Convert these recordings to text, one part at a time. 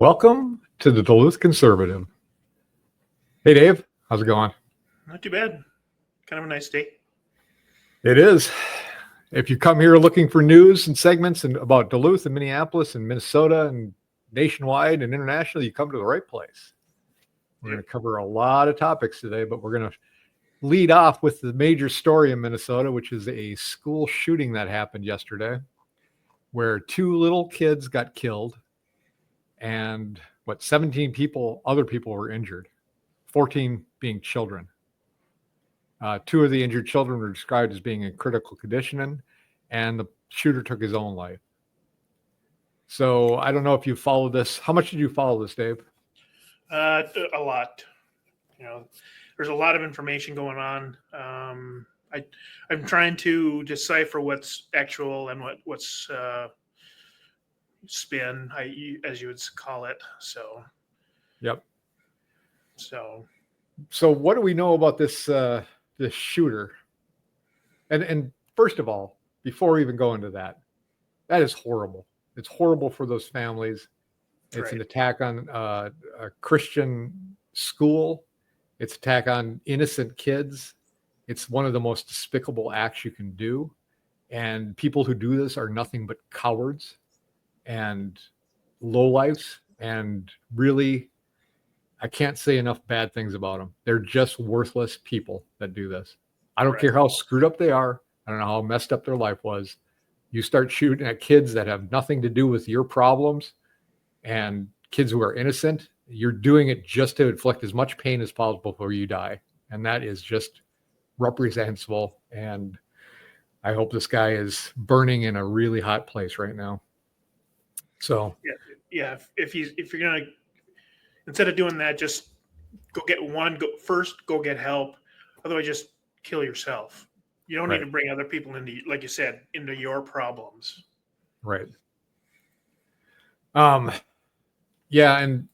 Welcome to the Duluth Conservative. Hey, Dave. How's it going? Not too bad. Kind of a nice day. It is. If you come here looking for news and segments about Duluth and Minneapolis and Minnesota and nationwide and internationally, you come to the right place. We're going to cover a lot of topics today, but we're going to lead off with the major story in Minnesota, which is a school shooting that happened yesterday where two little kids got killed and 17 other people were injured, 14 being children. Two of the injured children were described as being in critical condition, and the shooter took his own life. So I don't know if you followed this. How much did you follow this, Dave? A lot. There's a lot of information going on. I'm trying to decipher what's actual and what's spin, as you would call it. So. Yep. So what do we know about this shooter? And first of all, before we even go into that is horrible. It's horrible for those families. It's right. An attack on a Christian school. It's an attack on innocent kids. It's one of the most despicable acts you can do. And people who do this are nothing but cowards and lowlifes. And really, I can't say enough bad things about them. They're just worthless people that do this. I don't care how screwed up they are. I don't know how messed up their life was. You start shooting at kids that have nothing to do with your problems and kids who are innocent, you're doing it just to inflict as much pain as possible before you die. And that is just reprehensible. And I hope this guy is burning in a really hot place right now. So yeah, if you're gonna, instead of doing that, just go get help. Otherwise, just kill yourself. You don't need to bring other people into, like you said, into your problems. Right. Yeah, and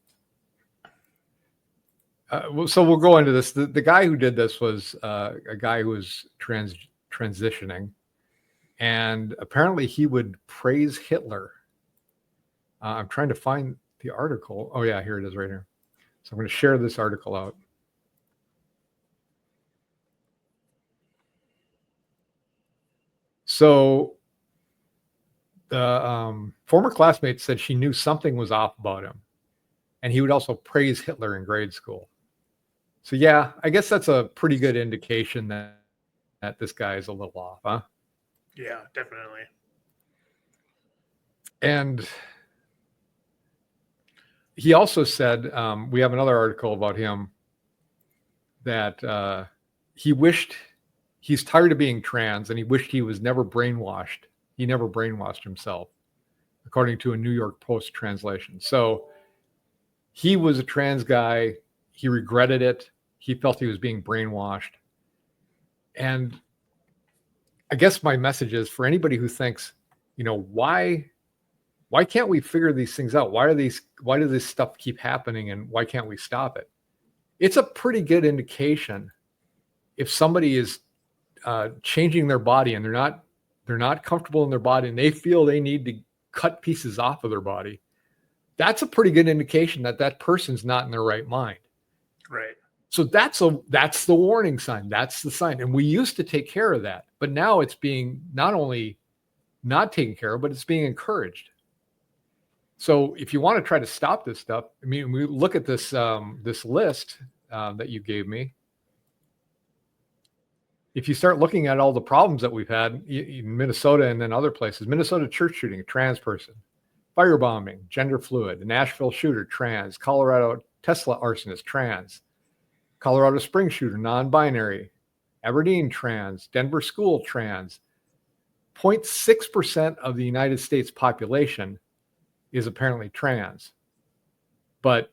so we'll go into this. The guy who did this was a guy who was transitioning, and apparently he would praise Hitler. I'm trying to find the article. Oh yeah, here it is right here. So I'm going to share this article out. So the former classmate said she knew something was off about him, and he would also praise Hitler in grade school. So yeah, I guess that's a pretty good indication that this guy is a little off, huh? Yeah, definitely. And he also said, we have another article about him that he's tired of being trans and he wished he was never brainwashed. He never brainwashed himself, according to a New York Post translation. So he was a trans guy. He regretted it. He felt he was being brainwashed. And I guess my message is for anybody who thinks, why can't we figure these things out? Why does this stuff keep happening and why can't we stop it? It's a pretty good indication if somebody is changing their body and they're not comfortable in their body and they feel they need to cut pieces off of their body. That's a pretty good indication that person's not in their right mind. Right. So that's the warning sign. That's the sign. And we used to take care of that, but now it's being not only not taken care of, but it's being encouraged. So if you want to try to stop this stuff, I mean, we look at this this list that you gave me. If you start looking at all the problems that we've had in Minnesota and then other places, Minnesota church shooting, a trans person, firebombing, gender fluid, the Nashville shooter, trans, Colorado Tesla arsonist, trans, Colorado Springs shooter, non-binary, Aberdeen trans, Denver school trans. 0.6% of the United States population is apparently trans. But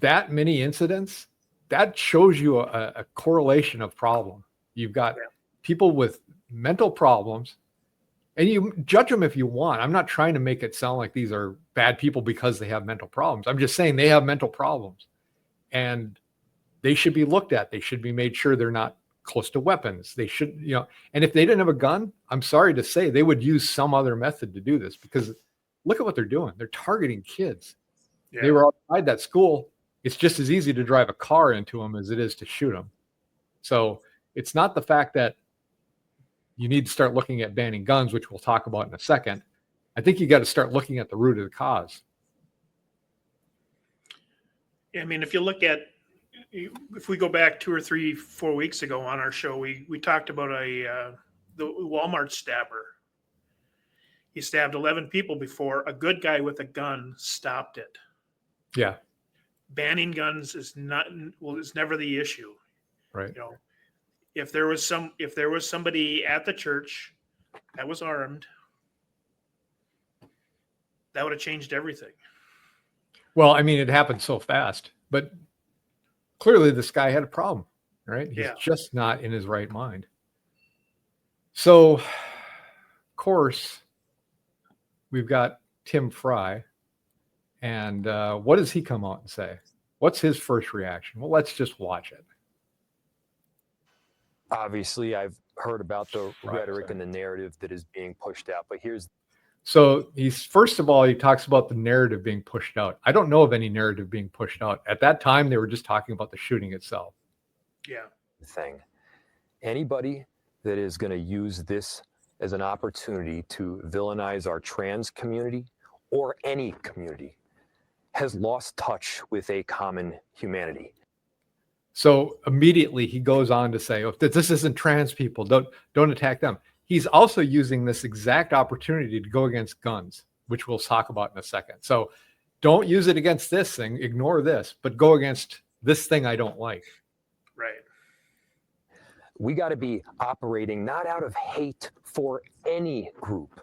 that many incidents, that shows you a correlation of problem. You've got people with mental problems, and you judge them if you want. I'm not trying to make it sound like these are bad people because they have mental problems. I'm just saying they have mental problems, and they should be looked at. They should be made sure they're not close to weapons. They should, and if they didn't have a gun, I'm sorry to say they would use some other method to do this, because look at what they're doing. They're targeting kids. Yeah. They were outside that school. It's just as easy to drive a car into them as it is to shoot them. So it's not the fact that you need to start looking at banning guns, which we'll talk about in a second. I think you got to start looking at the root of the cause. I mean, if you look at, if we go back 2 or 3, 4 weeks ago on our show, we talked about the Walmart stabber. He stabbed 11 people before a good guy with a gun stopped it. Yeah. Banning guns is never the issue. Right. You know, if there was somebody at the church that was armed, that would have changed everything. Well, I mean, it happened so fast, but clearly this guy had a problem, right? He's just not in his right mind. So, of course, we've got Tim Fry. And what does he come out and say? What's his first reaction? Well, let's just watch it. Obviously, I've heard about the rhetoric and the narrative that is being pushed out, but here's. So first of all, he talks about the narrative being pushed out. I don't know of any narrative being pushed out. At that time, they were just talking about the shooting itself. Yeah. Thing. Anybody that is going to use this as an opportunity to villainize our trans community or any community has lost touch with a common humanity. So immediately he goes on to say, "Oh, this isn't trans people. Don't attack them." He's also using this exact opportunity to go against guns, which we'll talk about in a second. So don't use it against this thing, ignore this, but go against this thing I don't like. Right. We got to be operating not out of hate for any group,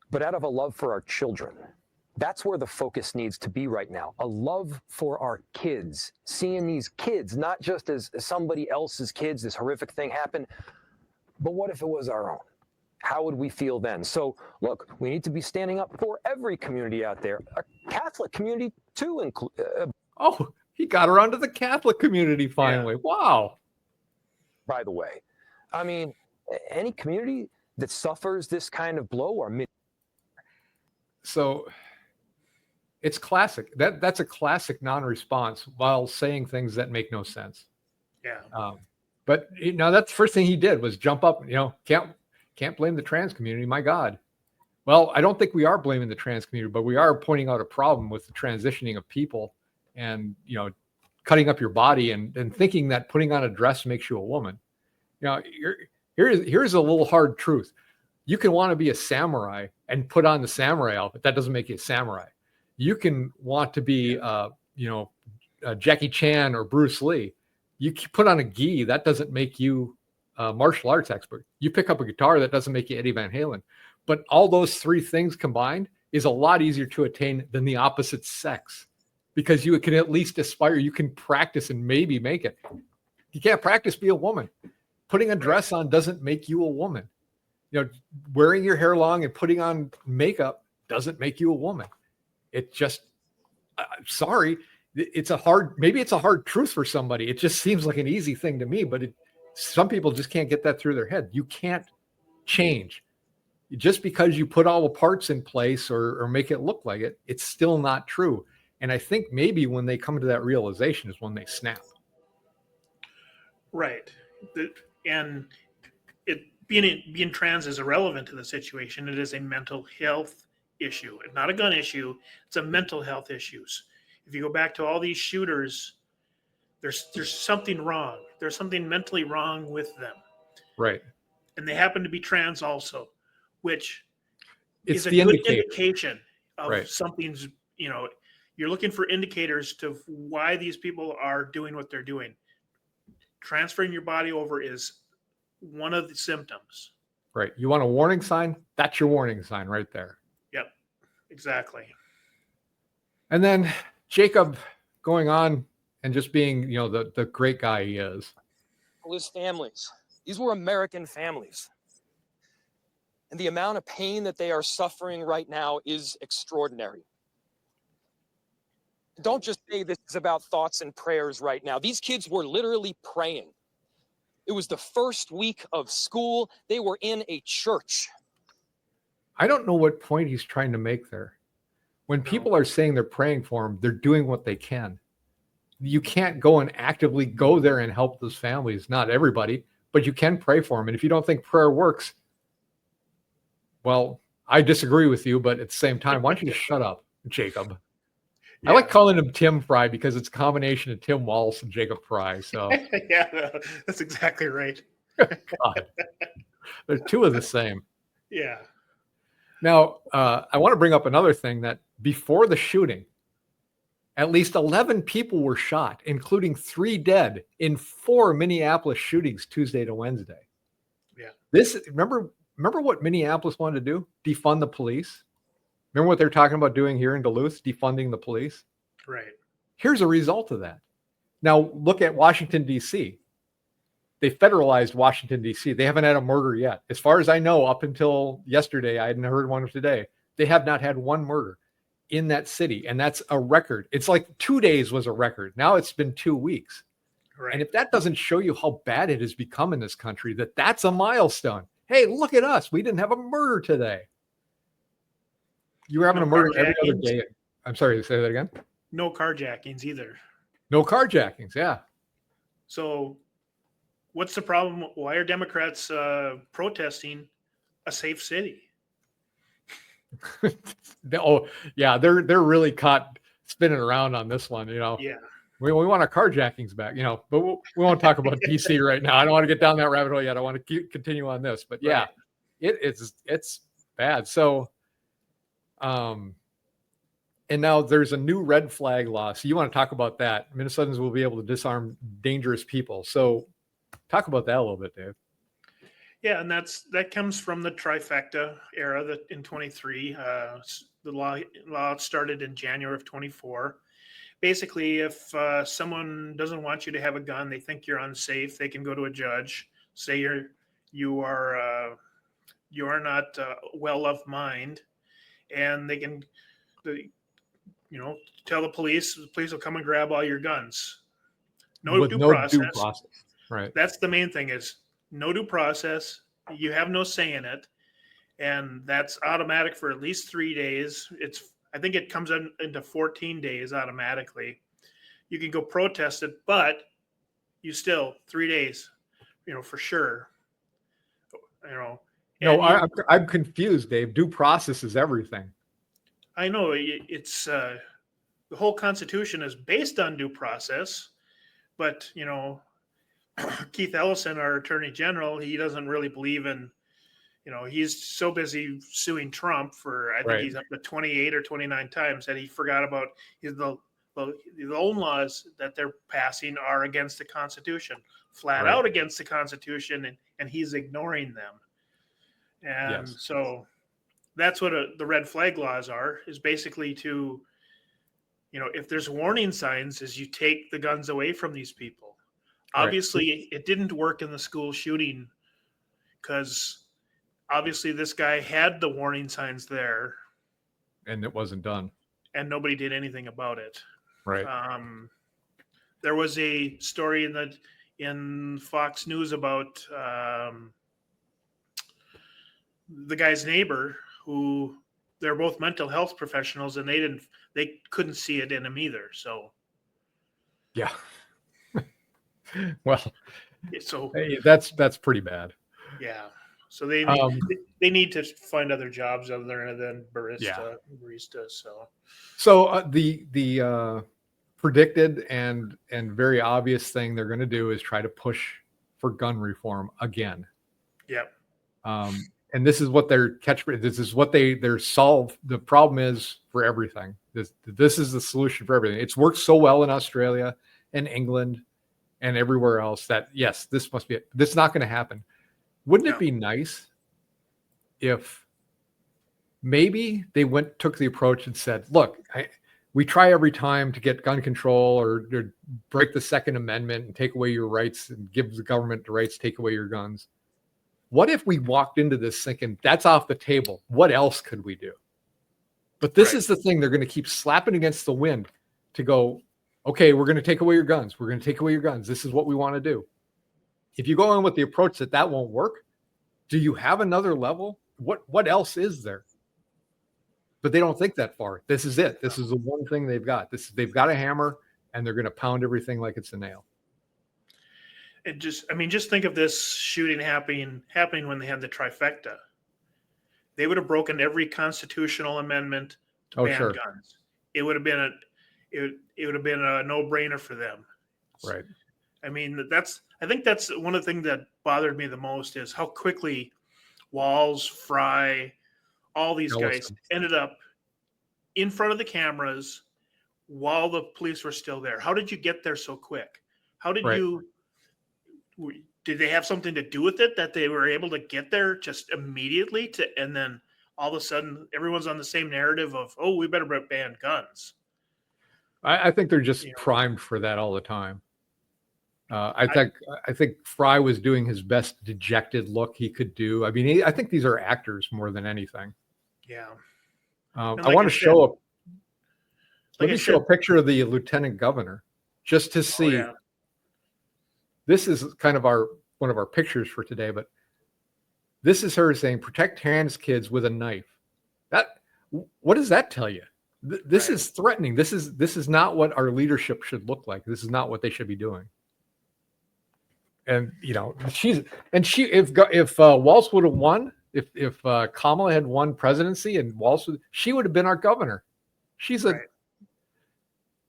but out of a love for our children. That's where the focus needs to be right now. A love for our kids, seeing these kids, not just as somebody else's kids, this horrific thing happened, but what if it was our own? How would we feel then? So look, we need to be standing up for every community out there, a Catholic community too. Oh, he got around to the Catholic community finally. Yeah. Wow. By the way, I mean, any community that suffers this kind of blow or so it's classic. That's a classic non-response while saying things that make no sense. Yeah. But that's the first thing he did was jump up. Can't blame the trans community. My God. Well, I don't think we are blaming the trans community, but we are pointing out a problem with the transitioning of people and cutting up your body and thinking that putting on a dress makes you a woman. Here's a little hard truth. You can want to be a samurai and put on the samurai outfit. That doesn't make you a samurai. You can want to be, Jackie Chan or Bruce Lee. You put on a gi. That doesn't make you a martial arts expert. You pick up a guitar. That doesn't make you Eddie Van Halen. But all those three things combined is a lot easier to attain than the opposite sex, because you can at least aspire. You can practice and maybe make it. You can't practice, be a woman. Putting a dress on doesn't make you a woman. Wearing your hair long and putting on makeup doesn't make you a woman. It just, sorry, maybe it's a hard truth for somebody. It just seems like an easy thing to me, but some people just can't get that through their head. You can't change. Just because you put all the parts in place or make it look like it, it's still not true. And I think maybe when they come to that realization is when they snap. Right. And being trans is irrelevant to the situation. It is a mental health issue. It's not a gun issue. It's a mental health issues. If you go back to all these shooters, there's something wrong. There's something mentally wrong with them. Right. And they happen to be trans also, which is a good indication of something's, you're looking for indicators to why these people are doing what they're doing. Transferring your body over is one of the symptoms. Right. You want a warning sign? That's your warning sign right there. Yep, exactly. And then Jacob going on and just being, the great guy he is. His families. These were American families. And the amount of pain that they are suffering right now is extraordinary. Don't just say this is about thoughts and prayers right now. These kids were literally praying. It was the first week of school. They were in a church. I don't know what point he's trying to make there. When No. people are saying they're praying for them, they're doing what they can. You can't go and actively go there and help those families. Not everybody, but you can pray for them. And if you don't think prayer works, well, I disagree with you, but at the same time, why don't you just shut up, Jacob? I like calling him Tim Fry because it's a combination of Tim Walz and Jacob Fry. So Yeah, that's exactly right. God, they're two of the same. Yeah. Now, I want to bring up another thing that before the shooting, at least 11 people were shot, including 3 dead in 4 Minneapolis shootings Tuesday to Wednesday. Yeah. Remember what Minneapolis wanted to do? Defund the police. Remember what they're talking about doing here in Duluth, defunding the police? Right. Here's a result of that. Now look at Washington, D.C. They federalized Washington, D.C. They haven't had a murder yet. As far as I know, up until yesterday, I hadn't heard one today. They have not had one murder in that city. And that's a record. It's like 2 days was a record. Now it's been 2 weeks. Right. And if that doesn't show you how bad it has become in this country, that's a milestone. Hey, look at us. We didn't have a murder today. You were having a murder every other day. I'm sorry, say that again. No carjackings either. No carjackings. Yeah. So what's the problem? Why are Democrats protesting a safe city? Oh, yeah. They're really caught spinning around on this one. Yeah. We want our carjackings back, but we won't talk about DC right now. I don't want to get down that rabbit hole yet. I want to continue on this, but yeah, Right. it's bad. So, and now there's a new red flag law. So you want to talk about that? Minnesotans will be able to disarm dangerous people. So talk about that a little bit, Dave. Yeah, and that comes from the trifecta era that in 23. The law started in January of 24. Basically, if someone doesn't want you to have a gun, they think you're unsafe, they can go to a judge, say you are not well of mind, and they can, tell the police. The police will come and grab all your guns. With Due no process. due process. Right. That's the main thing is no due process. You have no say in it, and that's automatic for at least 3 days. I think it comes into 14 days automatically. You can go protest it, but you still 3 days, for sure. No, I'm confused, Dave. Due process is everything. I know it's the whole Constitution is based on due process, but Keith Ellison, our Attorney General, he doesn't really believe in. He's so busy suing Trump for, I think he's up to 28 or 29 times that he forgot about the own laws that they're passing are against the Constitution, flat out against the Constitution, and he's ignoring them. And so that's what the red flag laws are, is basically to, if there's warning signs, is you take the guns away from these people. Obviously, it didn't work in the school shooting because obviously this guy had the warning signs there. And it wasn't done. And nobody did anything about it. Right. There was a story in Fox News about the guy's neighbor who they're both mental health professionals and they couldn't see it in him either. So yeah. Well, so hey, that's pretty bad. Yeah. So they need to find other jobs other than barista. So the predicted and very obvious thing they're going to do is try to push for gun reform again. Yep. And this is what their catchphrase. This is what their solve. The problem is for everything. This is the solution for everything. It's worked so well in Australia and England and everywhere else that yes, this must be it. This is not going to happen. Wouldn't it be nice if maybe they took the approach and said, look, we try every time to get gun control or break the Second Amendment and take away your rights and give the government the rights to take away your guns. What if we walked into this thinking that's off the table? What else could we do? But this is the thing they're going to keep slapping against the wind to go, okay, we're going to take away your guns. We're going to take away your guns. This is what we want to do. If you go in with the approach that won't work, do you have another level? What else is there? but they don't think that far. This is it. This is the one thing they've got. They've got a hammer, and they're going to pound everything like it's a nail. It just, I mean, just think of this shooting happening when they had the trifecta. They would have broken every constitutional amendment to ban guns. It would have been a no-brainer for them. Right. I mean, I think that's one of the things that bothered me the most is how quickly Walz, Fry, all these guys ended up in front of the cameras while the police were still there. How did you get there so quick? How did did they have something to do with it that they were able to get there just immediately and then all of a sudden everyone's on the same narrative of, oh, we better ban guns. I think they're just primed for that all the time. I think Fry was doing his best dejected look he could do. I mean, I think these are actors more than anything. Yeah. I want to show a picture of the lieutenant governor just to see. Oh, yeah. This is kind of one of our pictures for today, but this is her saying, "Protect trans kids with a knife." What does that tell you? This is threatening. This is not what our leadership should look like. This is not what they should be doing. And if Walz would have won, if Kamala had won presidency and Walz, she would have been our governor.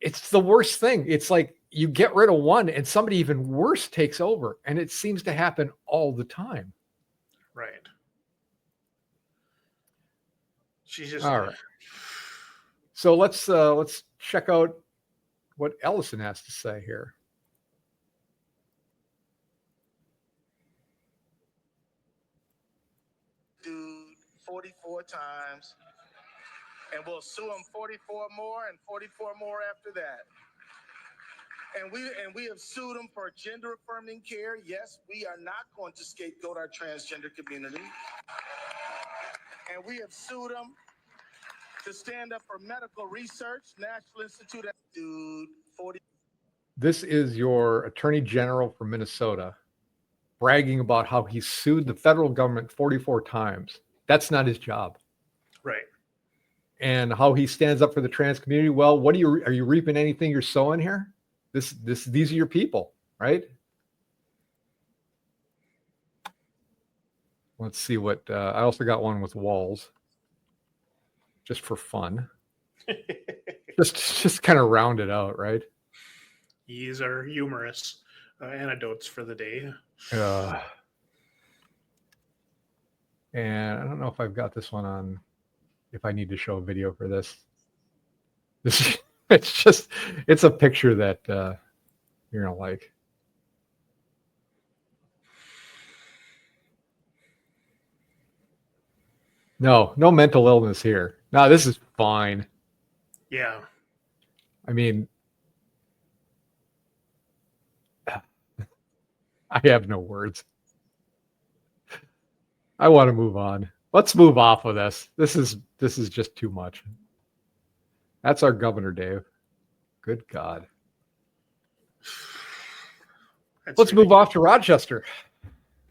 It's the worst thing. It's like you get rid of one and somebody even worse takes over, and it seems to happen all the time. Right. She's just all right. So let's check out what Ellison has to say here. Dude, 44 times, and we'll sue him 44 more and 44 more after that. And we have sued him for gender affirming care. Yes, we are not going to scapegoat our transgender community. And we have sued him to stand up for medical research, National Institute of Dude, 40. This is your Attorney General from Minnesota bragging about how he sued the federal government 44 times. That's not his job. Right. And how he stands up for the trans community. Well, are you reaping anything you're sowing here? These are your people, right? Let's see what I also got one with Walz, just for fun. just kind of round it out, right? These are humorous anecdotes for the day. And I don't know if I've got this one on, if I need to show a video for this. It's a picture that you're gonna like. No mental illness here. No, this is fine. Yeah. I mean, I have no words. I want to move on. Let's move off of this. This is just too much. That's our governor, Dave. Good God. Let's move off to Rochester.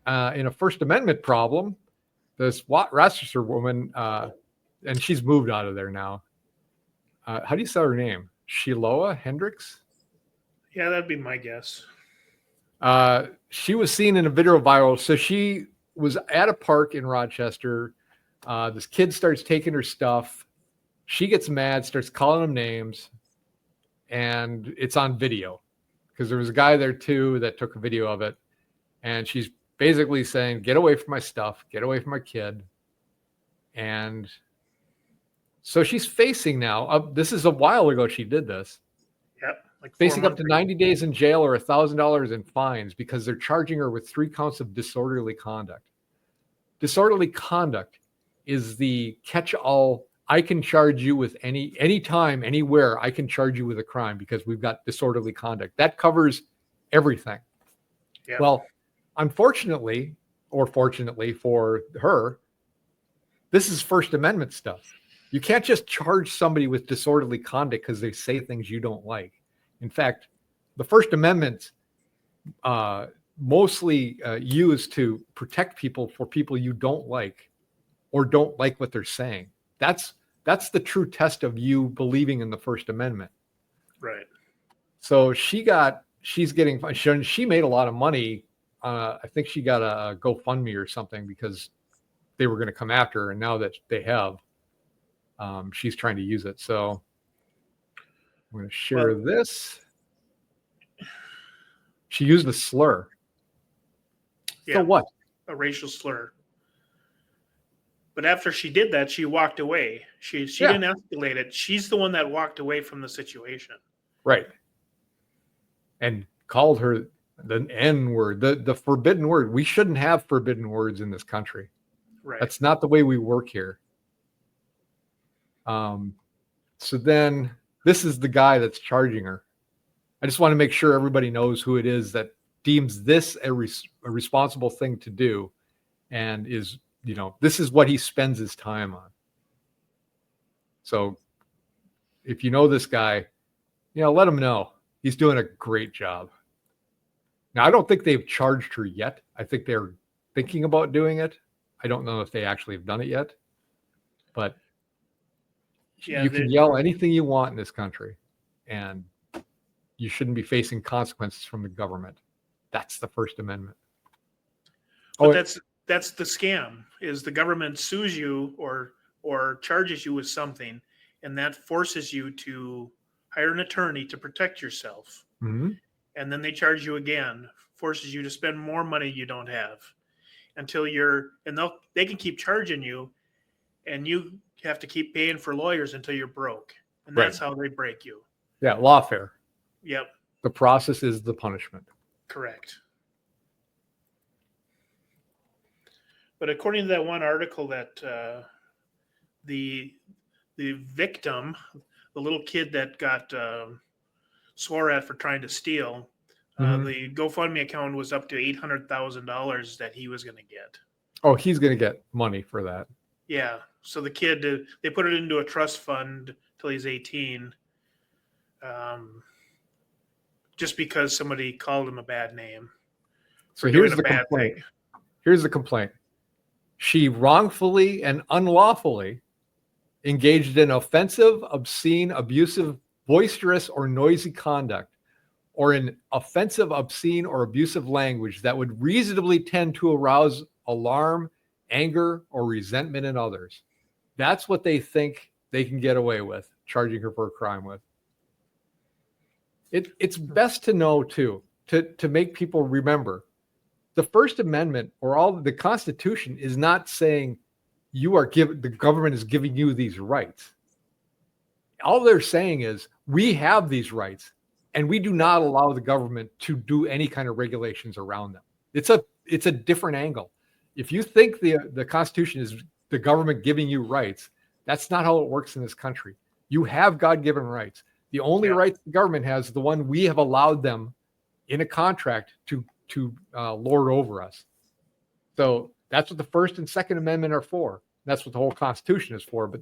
In a First Amendment problem, this Rochester woman, and she's moved out of there now. How do you say her name? Shiloah Hendricks? Yeah, that'd be my guess. She was seen in a video viral. So she was at a park in Rochester. This kid starts taking her stuff. She gets mad, starts calling him names, and it's on video because there was a guy there too that took a video of it. And she's basically saying, "Get away from my stuff, get away from my kid." And so she's facing now, this is a while ago she did this. Yep. Like facing up to 90 days in jail or $1,000 in fines because they're charging her with 3 counts of disorderly conduct. Disorderly conduct is the catch-all. I can charge you with anytime, anywhere, I can charge you with a crime because we've got disorderly conduct. That covers everything. Yep. Well, unfortunately, or fortunately for her, this is First Amendment stuff. You can't just charge somebody with disorderly conduct because they say things you don't like. In fact, the First Amendment mostly used to protect people for people you don't like or don't like what they're saying. That's That's the true test of you believing in the First Amendment. Right. So she made a lot of money. I think she got a GoFundMe or something because they were going to come after her. And now that they have, she's trying to use it. So I'm going to share this. She used a slur. Yeah. So what? A racial slur. But after she did that, she walked away. She didn't escalate it. She's the one that walked away from the situation. Right. And called her the N word, the forbidden word. We shouldn't have forbidden words in this country. Right. That's not the way we work here. So then this is the guy that's charging her. I just want to make sure everybody knows who it is that deems this a responsible thing to do, and is, this is what he spends his time on. So if you know this guy, let him know. He's doing a great job. Now, I don't think they've charged her yet. I think they're thinking about doing it. I don't know if they actually have done it yet, but you can yell anything you want in this country, and you shouldn't be facing consequences from the government. That's the First Amendment. But that's the scam, is the government sues you or charges you with something, and that forces you to hire an attorney to protect yourself. Mm-hmm. And then they charge you again, forces you to spend more money you don't have until they can keep charging you, and you have to keep paying for lawyers until you're broke. And that's how they break you. Yeah, lawfare. Yep. The process is the punishment. Correct. But according to that one article, that the victim, the little kid that got swore at for trying to steal, the GoFundMe account was up to $800,000 that he was going to get. Oh, he's going to get money for that. Yeah. So the kid, they put it into a trust fund till he's 18, just because somebody called him a bad name. So here's the complaint. Here's the complaint. She wrongfully and unlawfully engaged in offensive, obscene, abusive, boisterous, or noisy conduct, or in offensive, obscene, or abusive language that would reasonably tend to arouse alarm, anger, or resentment in others. That's what they think they can get away with, charging her for a crime with. It's best to know, too, to make people remember, the First Amendment or the Constitution is not saying the government is giving you these rights. All they're saying is we have these rights, and we do not allow the government to do any kind of regulations around them. It's a different angle. If you think the Constitution is the government giving you rights, that's not how it works in this country. You have God-given rights. The only rights the government has is the one we have allowed them in a contract to lord over us. So that's what the First and Second Amendment are for. That's what the whole Constitution is for. But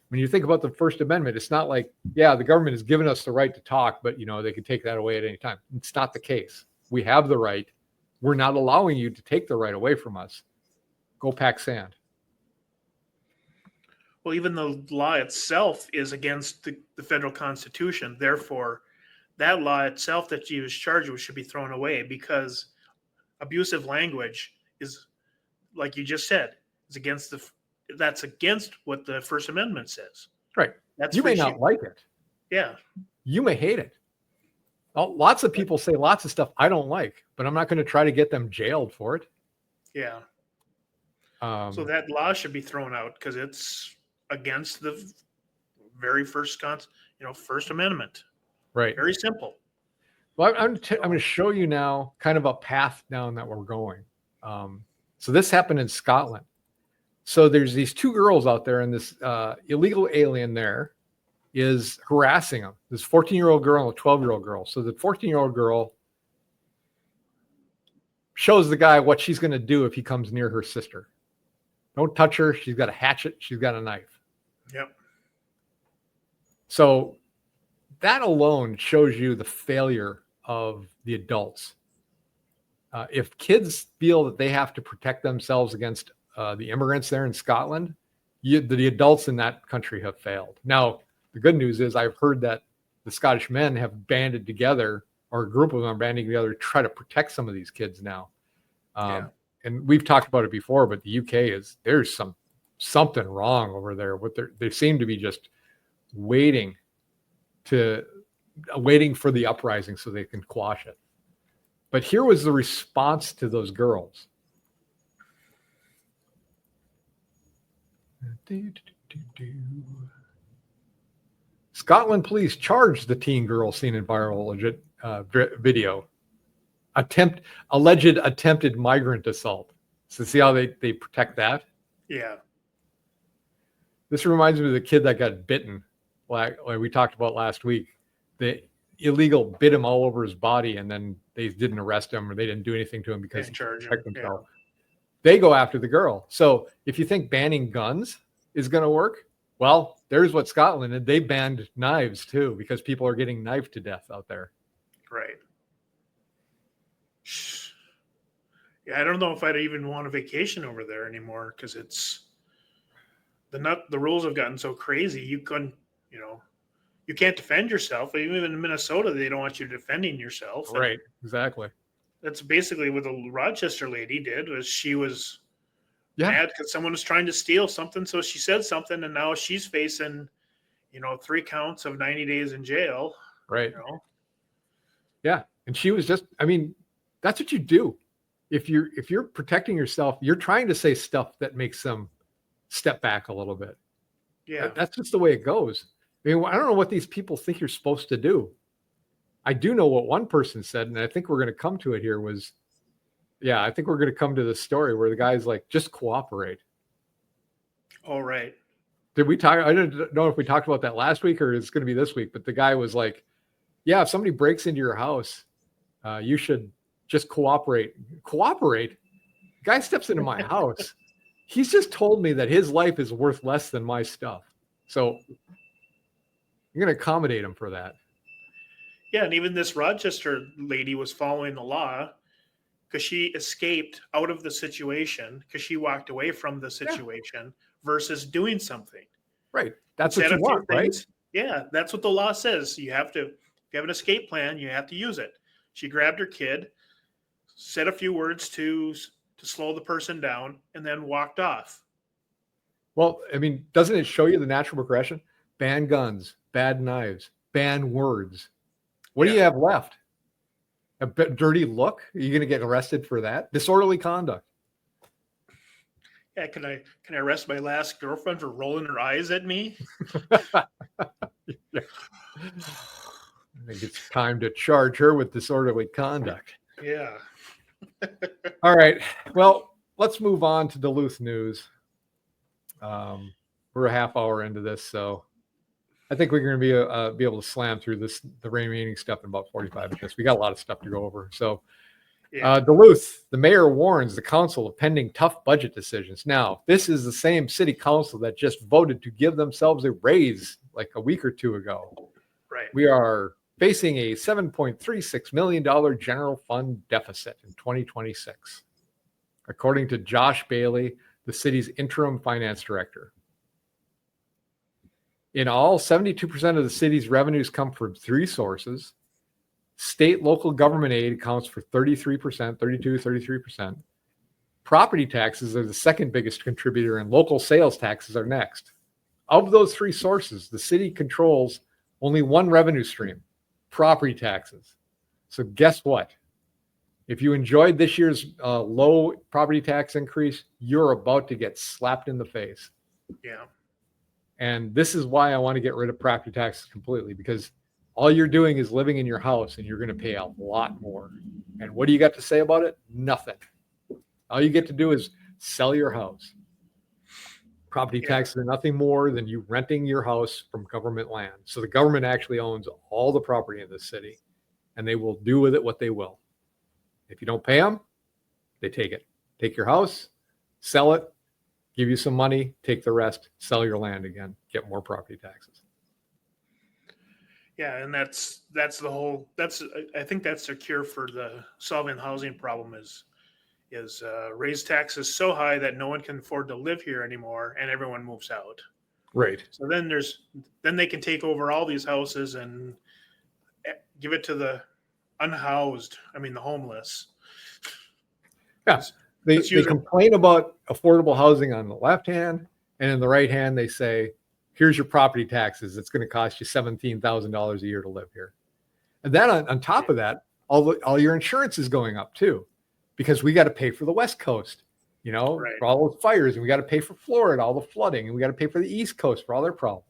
when you think about the First Amendment, it's not like, the government has given us the right to talk, but they can take that away at any time. It's not the case. We have the right. We're not allowing you to take the right away from us. Go pack sand. Well, even the law itself is against the federal Constitution. Therefore, that law itself that she was charged with should be thrown away, because abusive language is, like you just said, that's against what the First Amendment says. Right. You may not like it. Yeah. You may hate it. Lots of people say lots of stuff I don't like, but I'm not going to try to get them jailed for it. Yeah. So that law should be thrown out because it's against the very first First Amendment. Right. Very simple. Well, I'm going to show you now kind of a path down that we're going. So this happened in Scotland. So there's these two girls out there, and this illegal alien there is harassing them. This 14-year-old girl and a 12-year-old girl. So the 14-year-old girl shows the guy what she's going to do if he comes near her sister. Don't touch her. She's got a hatchet. She's got a knife. Yep. So that alone shows you the failure of the adults. If kids feel that they have to protect themselves against the immigrants there in Scotland, the adults in that country have failed. Now, the good news is I've heard that the Scottish men have banded together, or a group of them are banding together to try to protect some of these kids now. And we've talked about it before, but the UK there's something wrong over there. They seem to be just waiting for the uprising so they can quash it. But here was the response to those girls. Scotland police charged the teen girl seen in viral video. Alleged attempted migrant assault. So see how they protect that? Yeah. This reminds me of the kid that got bitten, like we talked about last week. The illegal bit him all over his body, and then they didn't arrest him or they didn't do anything to him because he protected himself. Yeah. They go after the girl. So if you think banning guns is going to work, well, there's what Scotland did. They banned knives too, because people are getting knifed to death out there. Right. Yeah, I don't know if I'd even want a vacation over there anymore, because it's the rules have gotten so crazy. You couldn't, you can't defend yourself. Even in Minnesota, they don't want you defending yourself. Right. Exactly. That's basically what the Rochester lady did. Was she was mad because someone was trying to steal something, so she said something, and now she's facing, 3 counts of 90 days in jail. Right. Yeah, and she was just. I mean, that's what you do. If you're protecting yourself, you're trying to say stuff that makes them step back a little bit. Yeah, that's just the way it goes. I mean, I don't know what these people think you're supposed to do. I do know what one person said, and I think we're going to come to it here I think we're going to come to this story where the guy's like, just cooperate. All right. Did we talk? I don't know if we talked about that last week or it's going to be this week, but the guy was like, yeah, if somebody breaks into your house, you should just cooperate. Cooperate? The guy steps into my house. He's just told me that his life is worth less than my stuff. So I'm going to accommodate him for that. Yeah, and even this Rochester lady was following the law because she escaped out of the situation because she walked away from the situation versus doing something. Right. That's what you want, right? Yeah, that's what the law says. If you have an escape plan, you have to use it. She grabbed her kid, said a few words to slow the person down, and then walked off. Well, I mean, doesn't it show you the natural progression? Ban guns, bad knives, ban words. What do you have left? A dirty look? Are you going to get arrested for that? Disorderly conduct. Yeah, can I arrest my last girlfriend for rolling her eyes at me? I think it's time to charge her with disorderly conduct. Yeah. All right. Well, let's move on to Duluth news. We're a half hour into this, so I think we're going to be able to slam through the remaining stuff in about 45 minutes. We got a lot of stuff to go over. So, Duluth, the mayor warns the council of pending tough budget decisions. Now, this is the same city council that just voted to give themselves a raise like a week or two ago. Right. We are facing a $7.36 million general fund deficit in 2026, according to Josh Bailey, the city's interim finance director. In all, 72% of the city's revenues come from 3 sources. State local government aid accounts for 33%. Property taxes are the second biggest contributor, and local sales taxes are next. Of those 3 sources, the city controls only one revenue stream, property taxes. So guess what? If you enjoyed this year's low property tax increase, you're about to get slapped in the face. Yeah. And this is why I want to get rid of property taxes completely, because all you're doing is living in your house and you're going to pay a lot more. And what do you got to say about it? Nothing. All you get to do is sell your house. Property taxes are nothing more than you renting your house from government land. So the government actually owns all the property in the city, and they will do with it what they will. If you don't pay them, they take it. Take your house, sell it, give you some money, take the rest, sell your land again, get more property taxes. Yeah, and that's the whole. I think that's the cure for the solving the housing problem is is raise taxes so high that no one can afford to live here anymore, and everyone moves out. Right. So then they can take over all these houses and give it to the unhoused. I mean, the homeless. Yeah. They complain about affordable housing on the left hand, and in the right hand, they say, here's your property taxes. It's going to cost you $17,000 a year to live here. And then on top of that, all your insurance is going up too, because we got to pay for the West Coast, Right. for all those fires, and we got to pay for Florida, all the flooding, and we got to pay for the East Coast for all their problems.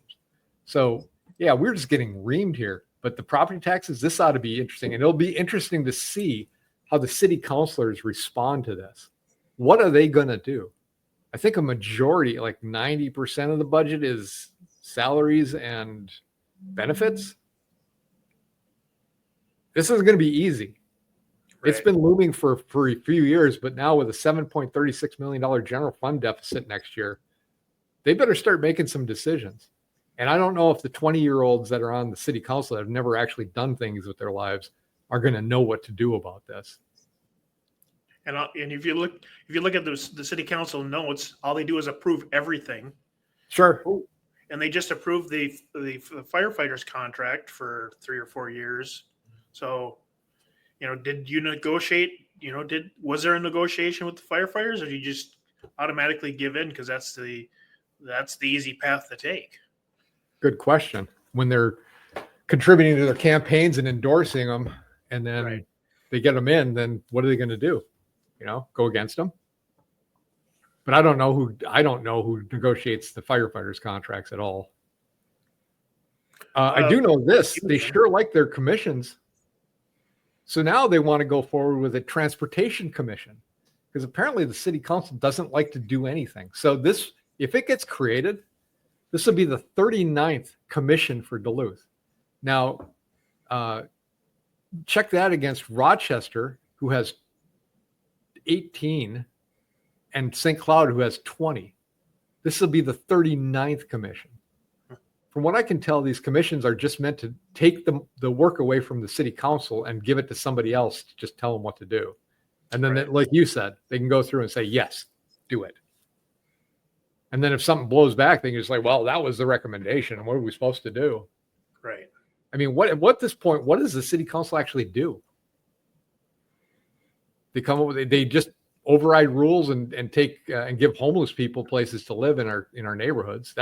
So yeah, we're just getting reamed here. But the property taxes, this ought to be interesting, and it'll be interesting to see how the city councilors respond to this. What are they going to do? I think a majority, like 90% of the budget, is salaries and benefits. This isn't going to be easy. Right. It's been looming for a few years, but now with a $7.36 million general fund deficit next year, they better start making some decisions. And I don't know if the 20-year-olds that are on the city council that have never actually done things with their lives are going to know what to do about this. And if you look at the city council notes, all they do is approve everything. Sure. And they just approved the firefighters contract for 3 or 4 years. So, did you negotiate? Was there a negotiation with the firefighters, or did you just automatically give in because that's the easy path to take? Good question. When they're contributing to their campaigns and endorsing them, and then they get them in, then what are they going to do? Go against them? But I don't know who negotiates the firefighters' contracts at all. I do know this: they sure like their commissions. So now they want to go forward with a transportation commission, because apparently the city council doesn't like to do anything. So this, if it gets created, this will be the 39th commission for Duluth. Now, check that against Rochester, who has 18, and St. Cloud, who has 20. This will be the 39th commission. From what I can tell, these commissions are just meant to take the work away from the city council and give it to somebody else to just tell them what to do. And then, like you said, they can go through and say, yes, do it. And then if something blows back, they can just like, well, that was the recommendation. What are we supposed to do? Right. I mean, what at this point, what does the city council actually do? They come up with, they just override rules and take and give homeless people places to live in our neighborhoods.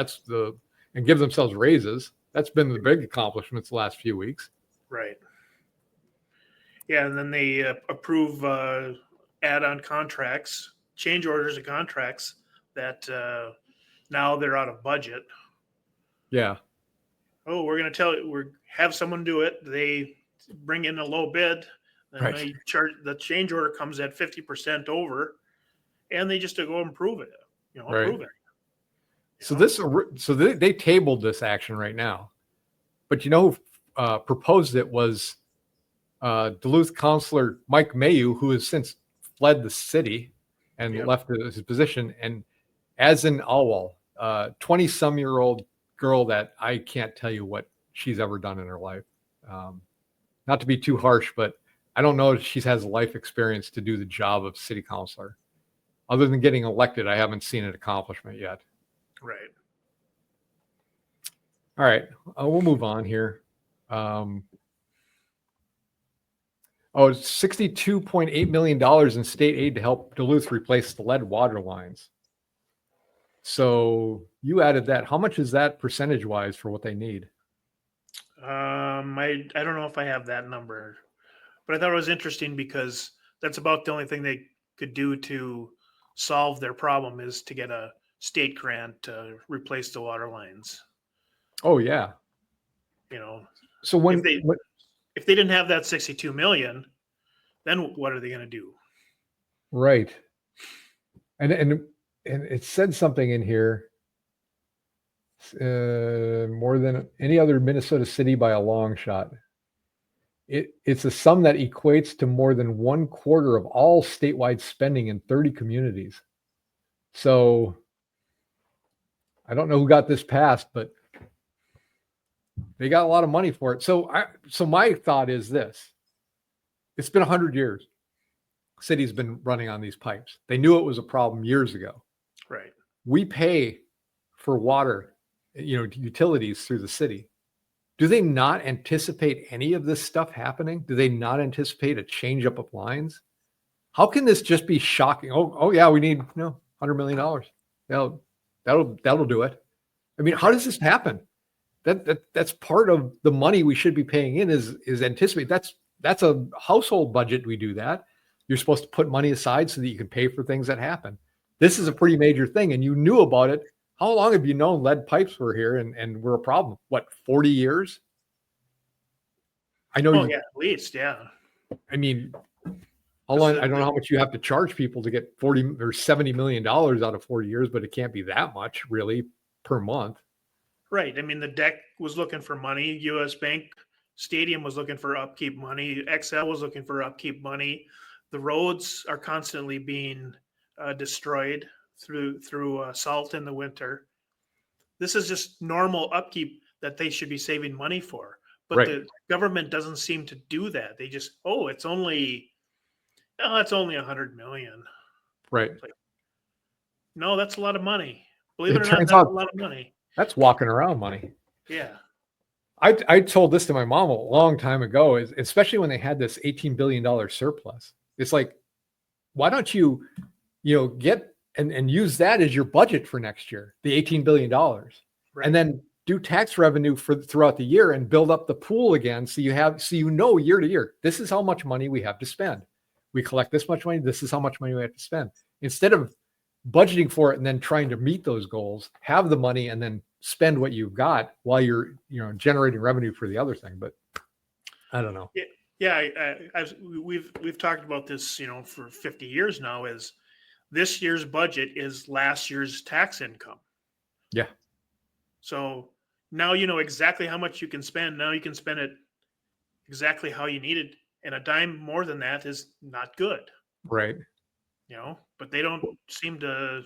And give themselves raises. That's been the big accomplishments the last few weeks. Right. Yeah, and then they approve add-on contracts, change orders of contracts that now they're out of budget. Yeah. Oh, we're going to have someone do it. They bring in a low bid, and they charge. The change order comes at 50% over, and they just go and prove it. Approve it. So they tabled this action right now, but who proposed it was Duluth Councilor Mike Mayu, who has since fled the city and left his position, and as in Alwal, 20-some-year-old girl that I can't tell you what she's ever done in her life. Not to be too harsh, but I don't know if she has life experience to do the job of city councilor. Other than getting elected, I haven't seen an accomplishment yet. Right. All right. We'll move on here. It's $62.8 million in state aid to help Duluth replace the lead water lines. So you added that. How much is that percentage-wise for what they need? I don't know if I have that number, but I thought it was interesting because that's about the only thing they could do to solve their problem is to get a state grant to replace the water lines. Oh yeah. So if they didn't have that 62 million, then what are they going to do? Right. And it said something in here, more than any other Minnesota city by a long shot. It's a sum that equates to more than 1/4 of all statewide spending in 30 communities. So I don't know who got this passed, but they got a lot of money for it. So my thought is this: it's been 100 years. city's been running on these pipes. They knew it was a problem years ago. Right. We pay for water, utilities through the city. Do they not anticipate any of this stuff happening? Do they not anticipate a change up of lines? How can this just be shocking? Oh yeah, we need $100 million. That'll do it. I mean, how does this happen? That's part of the money we should be paying in is anticipate. That's a household budget. We do that. You're supposed to put money aside so that you can pay for things that happen. This is a pretty major thing, and you knew about it. How long have you known lead pipes were here and were a problem? What, 40 years? I know. Oh, yeah, at least, yeah. I mean, how long? I don't know how much you have to charge people to get $40 or $70 million out of 40 years, but it can't be that much really per month. Right. I mean, the deck was looking for money. US Bank Stadium was looking for upkeep money. XL was looking for upkeep money. The roads are constantly being destroyed through salt in the winter. This is just normal upkeep that they should be saving money for. But Right. The government doesn't seem to do that. They just, it's only $100 million. Right. Like, no, that's a lot of money. Believe It it or not, turns that's out- a lot of money. That's walking around money. Yeah. I told this to my mom a long time ago, especially when they had this $18 billion surplus. It's like, why don't you get and use that as your budget for next year, the $18 billion, Right. and then do tax revenue throughout the year and build up the pool again. So year to year, this is how much money we have to spend. We collect this much money. This is how much money we have to spend. Instead of budgeting for it and then trying to meet those goals, have the money and then spend what you've got while you're generating revenue for the other thing. But I don't know. Yeah, we've talked about this, for 50 years now. Is this year's budget is last year's tax income. Yeah. So now you know exactly how much you can spend. Now you can spend it exactly how you need it, and a dime more than that is not good. Right. But they don't seem to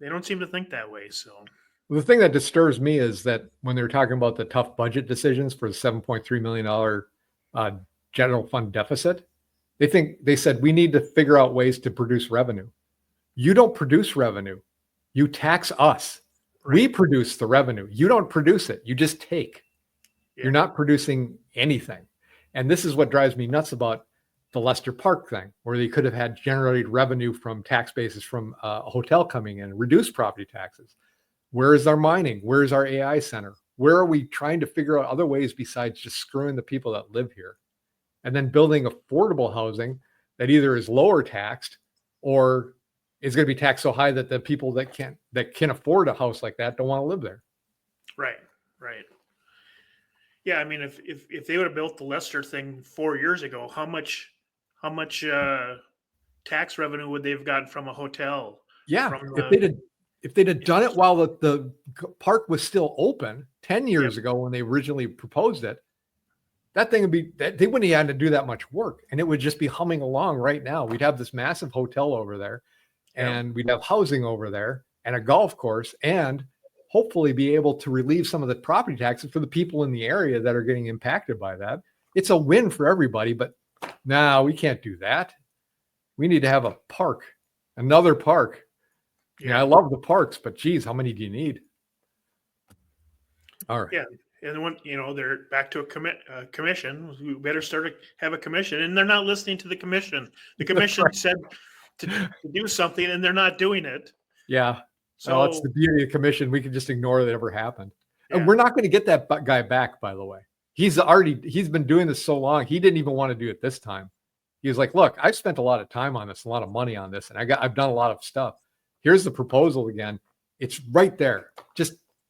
think that way. So The thing that disturbs me is that when they're talking about the tough budget decisions for the $7.3 million general fund deficit, they said we need to figure out ways to produce revenue. You don't produce revenue. You tax us. Right. We produce the revenue. You don't produce it. You just take. Yeah. You're not producing anything. And this is what drives me nuts about the Lester Park thing, where they could have had generated revenue from tax bases from a hotel coming in, reduce property taxes. Where is our mining? Where is our AI center? Where are we trying to figure out other ways besides just screwing the people that live here? And then building affordable housing that either is lower taxed or is going to be taxed so high that the people that can afford a house like that don't want to live there. Right. Yeah, I mean, if they would have built the Lester thing 4 years ago, how much tax revenue would they have gotten from a hotel? Yeah, if they'd have done it while the park was still open 10 years ago when they originally proposed it, that thing would be, they wouldn't have had to do that much work, and it would just be humming along right now. We'd have this massive hotel over there, and we'd have housing over there and a golf course, and hopefully be able to relieve some of the property taxes for the people in the area that are getting impacted by that. It's a win for everybody, but no, we can't do that. We need to have a park, another park. Yeah, I love the parks, but geez, how many do you need? All right. Yeah. And when, they're back to a commission, we better have a commission, and they're not listening to the commission. The commission Right. said to do something, and they're not doing it. Yeah. So that's the beauty of the commission. We can just ignore that it ever happened. Yeah. And we're not going to get that guy back, by the way. He's been doing this so long. He didn't even want to do it this time. He was like, look, I've spent a lot of time on this, a lot of money on this, and I've done a lot of stuff. Here's the proposal again. It's right there.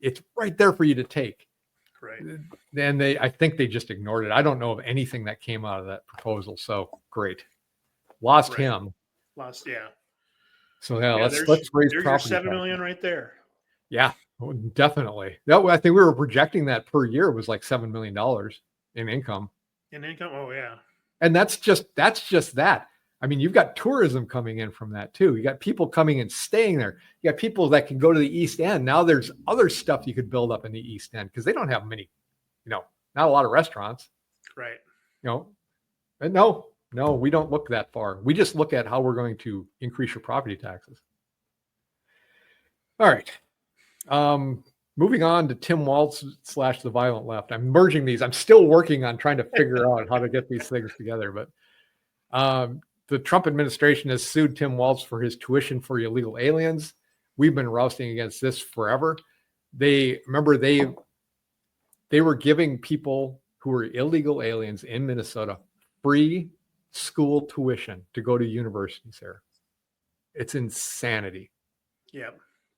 It's right there for you to take. Right. And I think they just ignored it. I don't know of anything that came out of that proposal. So great. Lost him. Yeah. So let's raise there's property your $7 taxes. million right there. Yeah, definitely. I think we were projecting that per year was like $7 million in income. In income? Oh yeah. And that's just that. I mean, you've got tourism coming in from that too. You got people coming and staying there. You got people that can go to the East End. Now there's other stuff you could build up in the East End because they don't have many, not a lot of restaurants. Right. And no, No, we don't look that far. We just look at how we're going to increase your property taxes. All right. Moving on to Tim Walz / the violent left. I'm merging these. I'm still working on trying to figure out how to get these things together. But the Trump administration has sued Tim Walz for his tuition for illegal aliens. We've been rousting against this forever. They were giving people who were illegal aliens in Minnesota free school tuition to go to universities there. It's insanity. Yeah,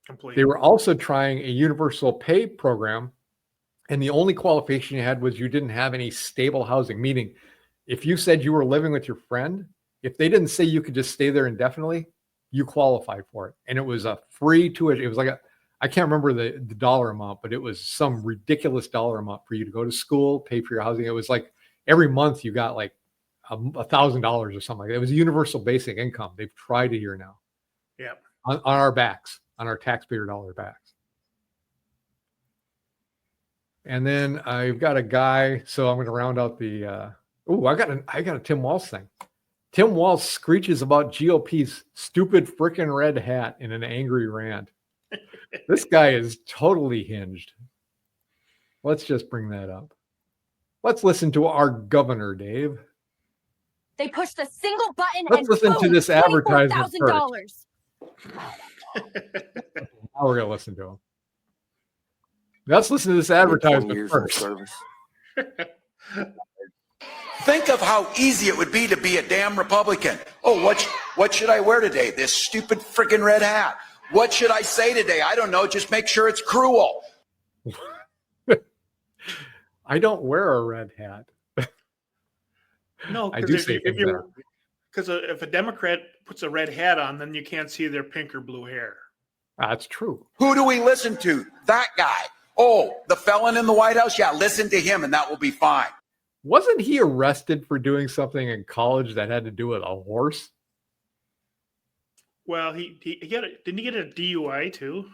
completely. They were also trying a universal pay program, and the only qualification you had was you didn't have any stable housing, meaning if you said you were living with your friend, if they didn't say you could just stay there indefinitely, you qualified for it. And it was a free tuition. It was like I can't remember the dollar amount, but it was some ridiculous dollar amount for you to go to school, pay for your housing. It was like every month you got like $1,000 or something like that. It was a universal basic income. They've tried it here now. Yeah. On our backs, on our taxpayer dollar backs. And then I've got a guy, so I'm going to round out the I got a Tim Walz thing. Tim Walz screeches about GOP's stupid frickin' red hat in an angry rant. This guy is totally hinged. Let's just bring that up. Let's listen to our governor, Dave. They pushed a single button Let's and listen to boom, this advertisement $24,000. Now we're going to listen to him. Let's listen to this advertisement first. Think of how easy it would be to be a damn Republican. Oh, what should I wear today? This stupid freaking red hat. What should I say today? I don't know. Just make sure it's cruel. I don't wear a red hat. No, I do say because if a Democrat puts a red hat on, then you can't see their pink or blue hair. That's true. Who do we listen to? That guy. Oh, the felon in the White House? Yeah, listen to him and that will be fine. Wasn't he arrested for doing something in college that had to do with a horse? Well, didn't he get a DUI too?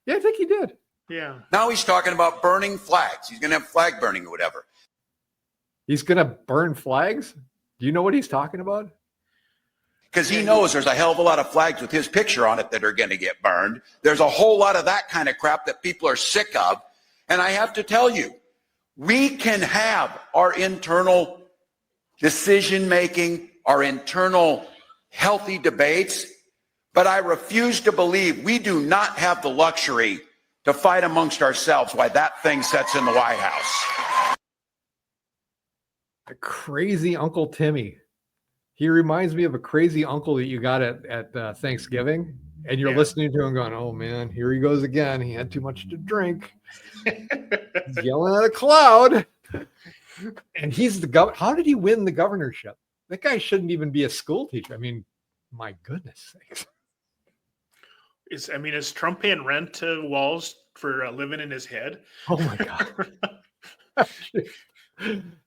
Yeah, I think he did. Yeah. Now he's talking about burning flags. He's going to have flag burning or whatever. He's going to burn flags? Do you know what he's talking about? Because he knows there's a hell of a lot of flags with his picture on it that are going to get burned. There's a whole lot of that kind of crap that people are sick of. And I have to tell you, we can have our internal decision-making, our internal healthy debates, but I refuse to believe we do not have the luxury to fight amongst ourselves while that thing sits in the White House. A crazy Uncle Timmy. He reminds me of a crazy uncle that you got at Thanksgiving, and you're listening to him going, oh man, here he goes again. He had too much to drink. He's yelling at a cloud. And he's the governor. How did he win the governorship? That guy shouldn't even be a school teacher. I mean, my goodness sakes. Is Trump paying rent to Walz for living in his head? Oh my God.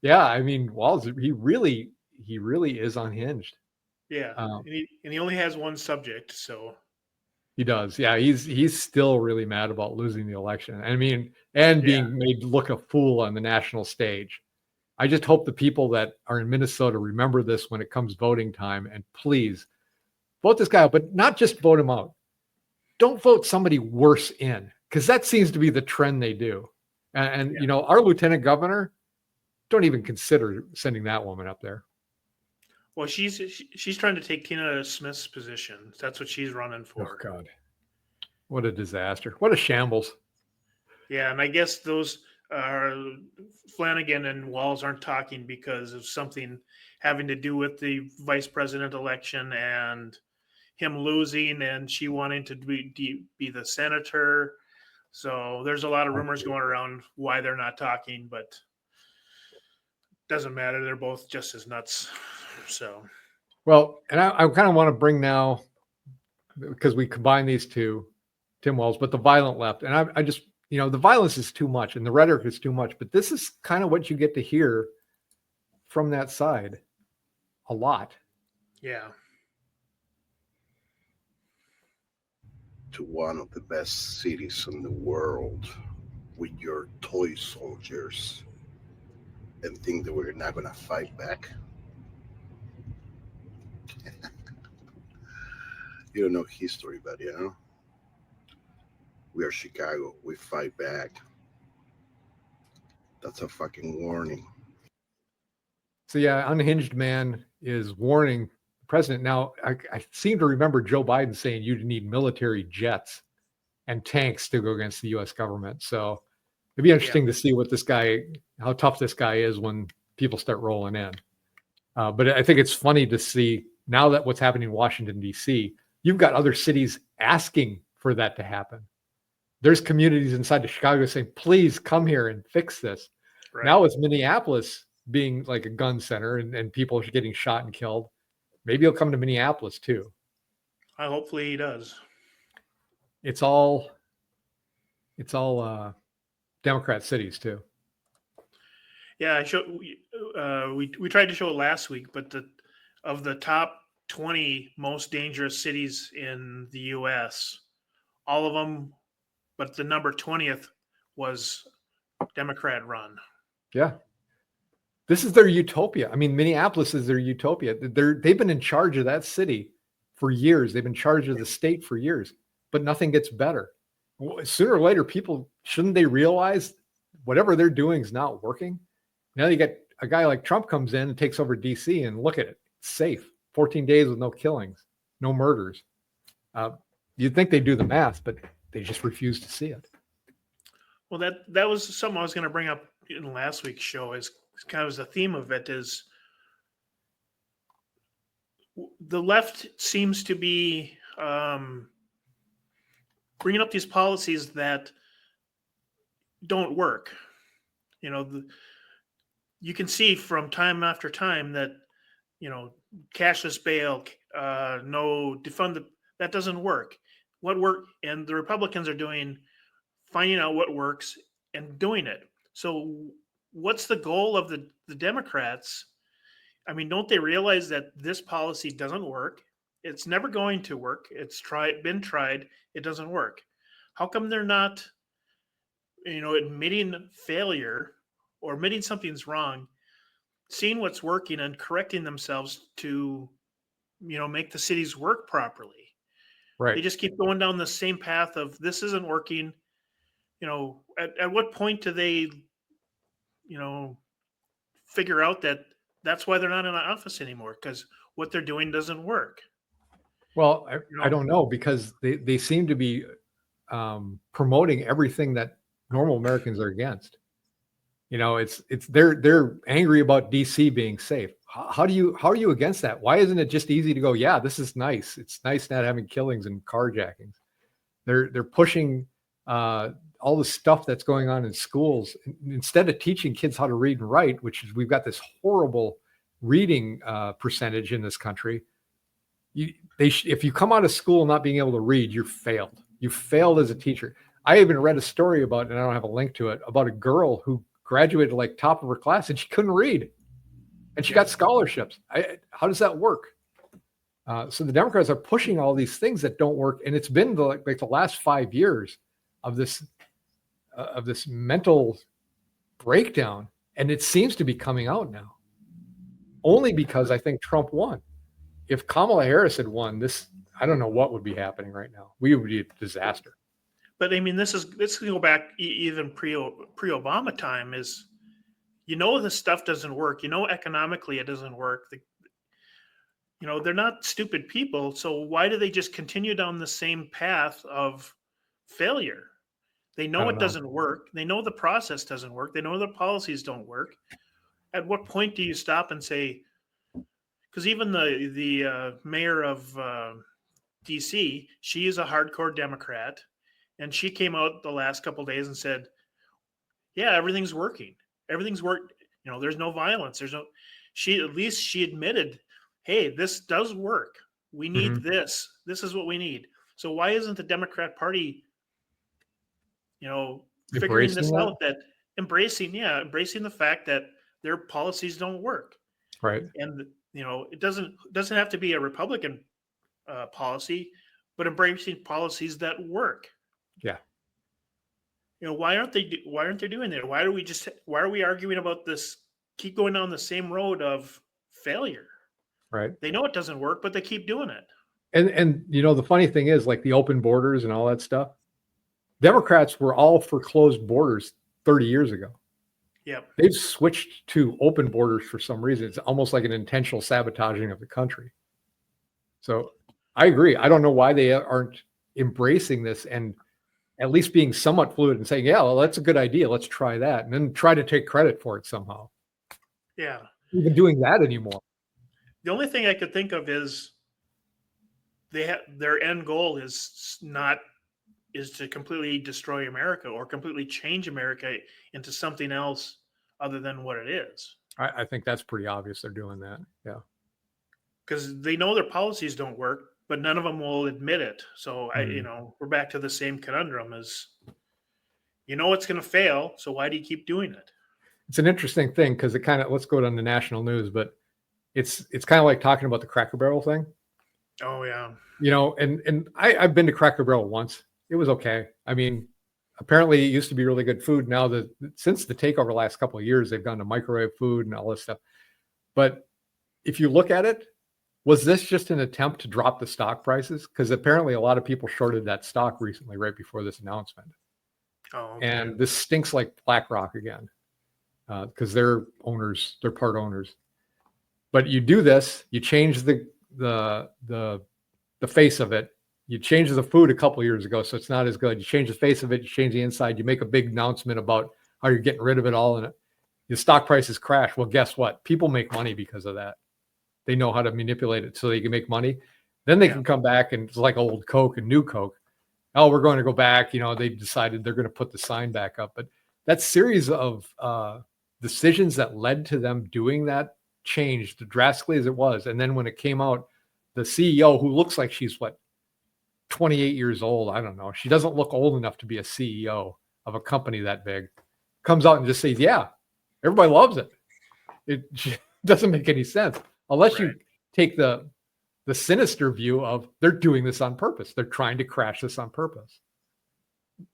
Yeah, I mean, Walz, he really is unhinged. Yeah, and he only has one subject, so he does. Yeah, he's still really mad about losing the election. I mean, and being made look a fool on the national stage. I just hope the people that are in Minnesota remember this when it comes voting time, and please vote this guy out, but not just vote him out. Don't vote somebody worse in, because that seems to be the trend they do. And you know, our lieutenant governor, don't even consider sending that woman up there. Well, she's trying to take Tina Smith's position. That's what she's running for. Oh God, what a disaster! What a shambles! Yeah, and I guess those Flanagan and Walz aren't talking because of something having to do with the vice president election and him losing, and she wanting to be the senator. So there's a lot of rumors going around why they're not talking, but doesn't matter. They're both just as nuts. So, well, and I kind of want to bring now, because we combine these two, Tim Walz, but the violent left. And I just, you know, the violence is too much and the rhetoric is too much, but this is kind of what you get to hear from that side a lot. Yeah. To one of the best cities in the world with your toy soldiers and think that we're not going to fight back. You don't know history, but you know, we are Chicago. We fight back. That's a fucking warning. So yeah, Unhinged Man is warning the president. Now, I seem to remember Joe Biden saying you need military jets and tanks to go against the U.S. government. So it'd be interesting to see what this guy, how tough this guy is when people start rolling in. But I think it's funny to see now that what's happening in Washington, D.C., you've got other cities asking for that to happen. There's communities inside of Chicago saying, please come here and fix this. Right. Now it's Minneapolis being like a gun center and people are getting shot and killed. Maybe he'll come to Minneapolis too. Hopefully he does. It's all Democrat cities too. Yeah, we tried to show it last week, but of the top 20 most dangerous cities in the U.S., all of them, but the number 20th was Democrat run. Yeah. This is their utopia. I mean, Minneapolis is their utopia. They've been in charge of that city for years. They've been in charge of the state for years, but nothing gets better. Sooner or later, shouldn't they realize whatever they're doing is not working? Now you get a guy like Trump comes in and takes over DC, and look at it. It's safe. 14 days with no killings, no murders. You'd think they'd do the math, but they just refuse to see it. Well, that was something I was going to bring up in last week's show. Is kind of the theme of it is the left seems to be bringing up these policies that don't work. You know, you can see from time after time that, you know, cashless bail, no defund, that doesn't work. What work, and the Republicans are finding out what works and doing it. So what's the goal of the Democrats? I mean, don't they realize that this policy doesn't work? It's never going to work. It's been tried. It doesn't work. How come they're not, admitting failure or admitting something's wrong, seeing what's working and correcting themselves to, make the cities work properly? Right. They just keep going down the same path of this isn't working. At what point do they, figure out that that's why they're not in office anymore, because what they're doing doesn't work? Well, I don't know, because they seem to be promoting everything that normal Americans are against. They're angry about DC being safe. How are you against that? Why isn't it just easy to go, yeah, this is nice. It's nice not having killings and carjackings. They're pushing all the stuff that's going on in schools instead of teaching kids how to read and write, which is, we've got this horrible reading percentage in this country. If you come out of school not being able to read, you're failed. You failed as a teacher. I even read a story about, and I don't have a link to it, about a girl who graduated like top of her class and she couldn't read, and she got scholarships. How does that work? So the Democrats are pushing all these things that don't work, and it's been the last 5 years of this mental breakdown, and it seems to be coming out now. Only because I think Trump won. If Kamala Harris had won this, I don't know what would be happening right now. We would be a disaster. But I mean, this go back even pre-Obama time. Is this stuff doesn't work. Economically it doesn't work. They're not stupid people. So why do they just continue down the same path of failure? They know it doesn't work. They know the process doesn't work. They know the policies don't work. At what point do you stop and say? Because even the mayor of DC, she is a hardcore Democrat, and she came out the last couple of days and said, "Yeah, everything's working. Everything's worked. There's no violence. There's no." At least she admitted, "Hey, this does work. We need this. This is what we need." So why isn't the Democrat Party, figuring this out? That embracing the fact that their policies don't work, right? And it doesn't have to be a Republican policy, but embracing policies that work. Yeah. Why aren't they doing that? Why are we arguing about this? Keep going down the same road of failure. right? They know it doesn't work, but they keep doing it. And the funny thing is, like the open borders and all that stuff, Democrats were all for closed borders 30 years ago. Yep. They've switched to open borders for some reason. It's almost like an intentional sabotaging of the country. So I agree. I don't know why they aren't embracing this and at least being somewhat fluid and saying, yeah, well, that's a good idea. Let's try that. And then try to take credit for it somehow. Yeah. Even doing that anymore. The only thing I could think of is their end goal is to completely destroy America or completely change America into something else other than what it is. I think that's pretty obvious they're doing that. Yeah. Because they know their policies don't work, but none of them will admit it. So we're back to the same conundrum as, it's going to fail. So why do you keep doing it? It's an interesting thing because let's go on the national news, but it's kind of like talking about the Cracker Barrel thing. Oh yeah. And I've been to Cracker Barrel once. It was okay. I mean, apparently it used to be really good food. Now since the takeover the last couple of years, they've gone to microwave food and all this stuff. But if you look at it, was this just an attempt to drop the stock prices? Because apparently a lot of people shorted that stock recently, right before this announcement. Oh, okay. And this stinks like BlackRock again, because they're part owners. But you do this, you change the face of it. You changed the food a couple of years ago, so it's not as good. You change the face of it, you change the inside, you make a big announcement about how you're getting rid of it all, and the stock prices crash. Well, guess what? People make money because of that. They know how to manipulate it so they can make money. Then they can come back and it's like old Coke and new Coke. Oh, we're going to go back. They decided they're going to put the sign back up. But that series of decisions that led to them doing that changed drastically as it was. And then when it came out, the CEO, who looks like she's 28 years old. I don't know. She doesn't look old enough to be a CEO of a company that big. Comes out and just says, yeah, everybody loves it. It doesn't make any sense unless you take the sinister view of they're doing this on purpose. They're trying to crash this on purpose.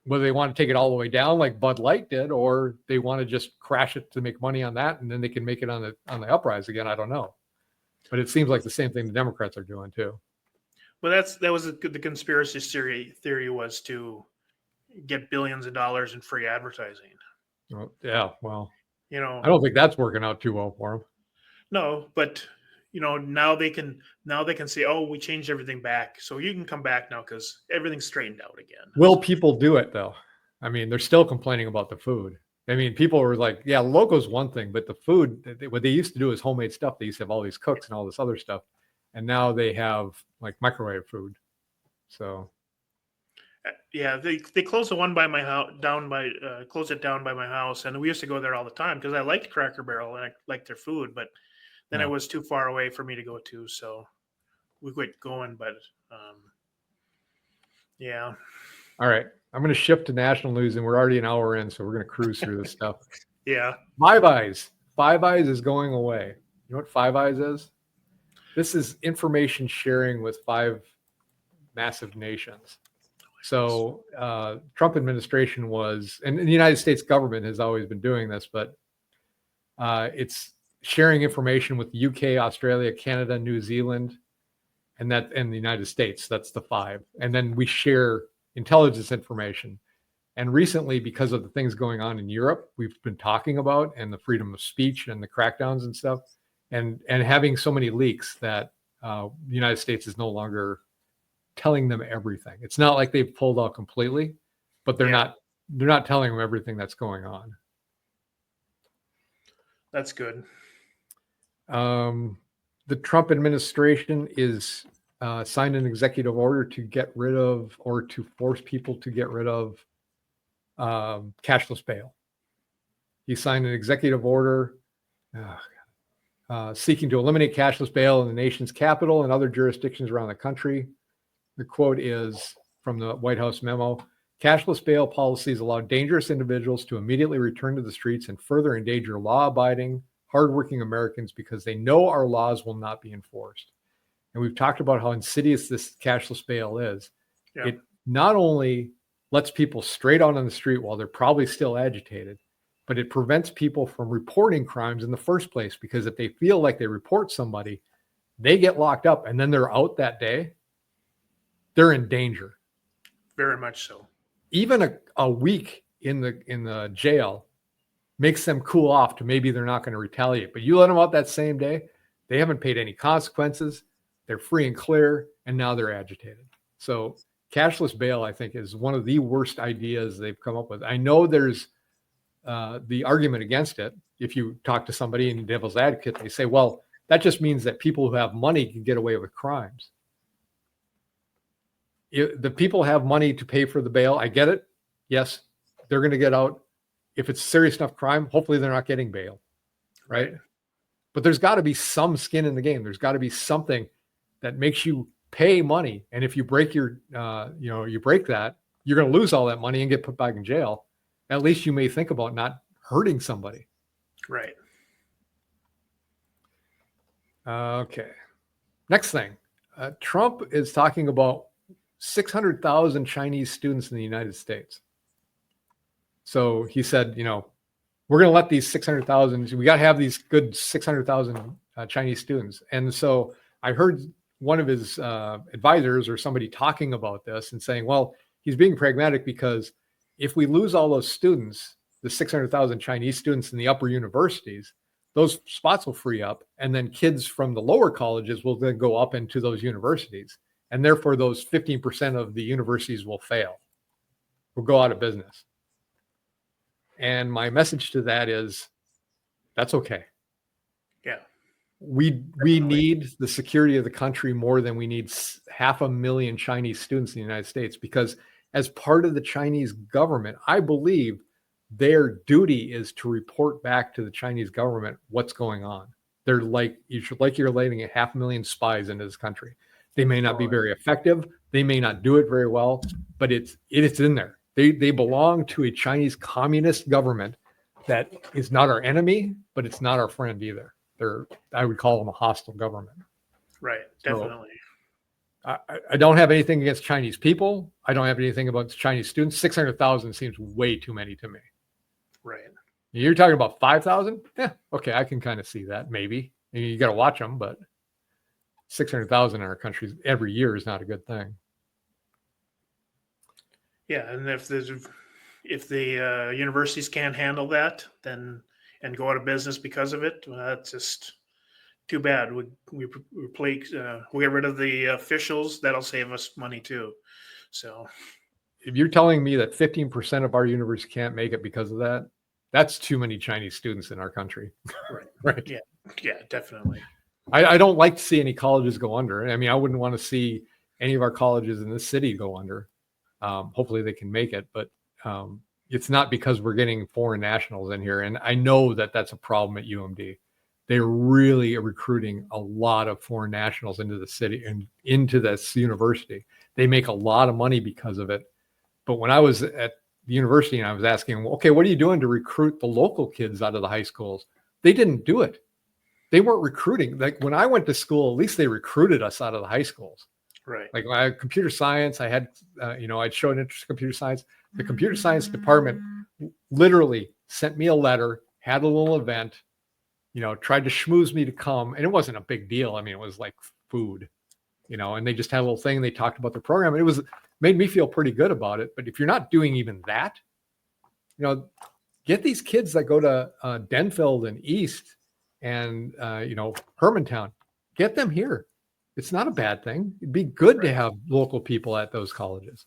Whether they want to take it all the way down like Bud Light did, or they want to just crash it to make money on that, and then they can make it on the uprise again. I don't know. But it seems like the same thing the Democrats are doing too. Well, that was the conspiracy theory was to get billions of dollars in free advertising. Well, yeah, well, I don't think that's working out too well for them. No, but now they can say, oh, we changed everything back, so you can come back now because everything's straightened out again. Will people do it though? I mean, they're still complaining about the food. I mean, people were like, yeah, logo's one thing, but the food, what they used to do is homemade stuff. They used to have all these cooks and all this other stuff. And now they have like microwave food. So. Yeah, they closed the one by my house closed it down by my house. And we used to go there all the time because I liked Cracker Barrel and I liked their food, but then it was too far away for me to go to. So we quit going, but yeah. All right. I'm going to shift to national news and we're already an hour in. So we're going to cruise through this stuff. Yeah. Five Eyes. Five Eyes is going away. You know what Five Eyes is? This is information sharing with 5 massive nations. So Trump administration was, and the United States government has always been doing this, but it's sharing information with the UK, Australia, Canada, New Zealand, and the United States. That's the 5. And then we share intelligence information. And recently, because of the things going on in Europe, we've been talking about, and the freedom of speech and the crackdowns and stuff, and having so many leaks that the United States is no longer telling them everything. It's not like they've pulled out completely, but they're not telling them everything that's going on. That's good. The Trump administration is signed an executive order to get rid of, or to force people to get rid of, cashless bail. He signed an executive order seeking to eliminate cashless bail in the nation's capital and other jurisdictions around the country. The quote is from the White House memo: cashless bail policies allow dangerous individuals to immediately return to the streets and further endanger law-abiding, hardworking Americans because they know our laws will not be enforced. And we've talked about how insidious this cashless bail is. Yeah. It not only lets people straight out on the street while they're probably still agitated, but it prevents people from reporting crimes in the first place, because if they feel like they report somebody, they get locked up and then they're out that day, they're in danger. Very much so. Even a week in the jail makes them cool off to maybe they're not going to retaliate. But you let them out that same day, they haven't paid any consequences. They're free and clear, and now they're agitated. So cashless bail, I think, is one of the worst ideas they've come up with. I know there's the argument against it. If you talk to somebody in devil's advocate, they say, well, that just means that people who have money can get away with crimes. The people have money to pay for the bail. I get it. Yes, they're going to get out. If it's a serious enough crime, hopefully they're not getting bail, right? But there's got to be some skin in the game. There's got to be something that makes you pay money. And if you break you break that, you're going to lose all that money and get put back in jail. At least you may think about not hurting somebody. Right. Okay. Next thing. Trump is talking about 600,000 Chinese students in the United States. So he said, we're going to let these 600,000, we got to have these good 600,000 Chinese students. And so I heard one of his advisors or somebody talking about this and saying, well, he's being pragmatic because if we lose all those students, the 600,000 Chinese students in the upper universities, those spots will free up. And then kids from the lower colleges will then go up into those universities. And therefore, those 15% of the universities will fail, will go out of business. And my message to that is, that's okay. Yeah. We need the security of the country more than we need 500,000 Chinese students in the United States, because as part of the Chinese government, I believe their duty is to report back to the Chinese government what's going on. They're you're letting 500,000 spies into this country. They may not be very effective. They may not do it very well, but it's in there. They belong to a Chinese communist government that is not our enemy, but it's not our friend either. I would call them a hostile government. Right. Definitely. So, I don't have anything against Chinese people. I don't have anything about Chinese students. 600,000 seems way too many to me. Right. You're talking about 5,000? Yeah. Okay. I can kind of see that. Maybe you got to watch them, but 600,000 in our country every year is not a good thing. Yeah, and if the universities can't handle that, then and go out of business because of it, well, that's just too bad. We replace we get rid of the officials. That'll save us money too. So, if you're telling me that 15% of our university can't make it because of that, that's too many Chinese students in our country. Right. Right. Yeah, definitely. I don't like to see any colleges go under. I mean, I wouldn't want to see any of our colleges in this city go under. Hopefully they can make it, but it's not because we're getting foreign nationals in here. And I know that that's a problem at UMD. They're really recruiting a lot of foreign nationals into the city and into this university. They make a lot of money because of it. But when I was at the university and I was asking, okay, what are you doing to recruit the local kids out of the high schools? They didn't do it. They weren't recruiting. Like when I went to school, at least they recruited us out of the high schools. Right. Like when I had computer science, I had, I'd show an interest in computer science. The computer science department literally sent me a letter, had a little event, tried to schmooze me to come. And it wasn't a big deal. I mean, it was like food, and they just had a little thing. And they talked about the program. And it made me feel pretty good about it. But if you're not doing even that, get these kids that go to Denfeld and East and, Hermantown, get them here. It's not a bad thing. It'd be good to have local people at those colleges.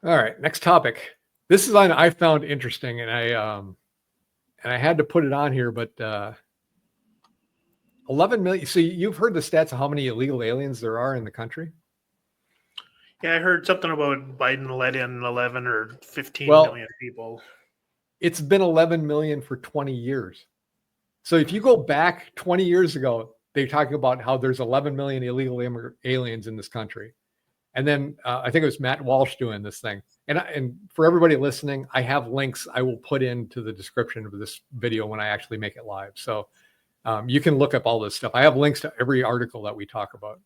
All right, next topic. This is one I found interesting, and I had to put it on here, but 11 million. So you've heard the stats of how many illegal aliens there are in the country? Yeah, I heard something about Biden let in 11 or 15 million people. It's been 11 million for 20 years. So if you go back 20 years ago, they're talking about how there's 11 million illegal aliens in this country. And then I think it was Matt Walsh doing this thing. And for everybody listening, I have links I will put into the description of this video when I actually make it live. So you can look up all this stuff. I have links to every article that we talk about.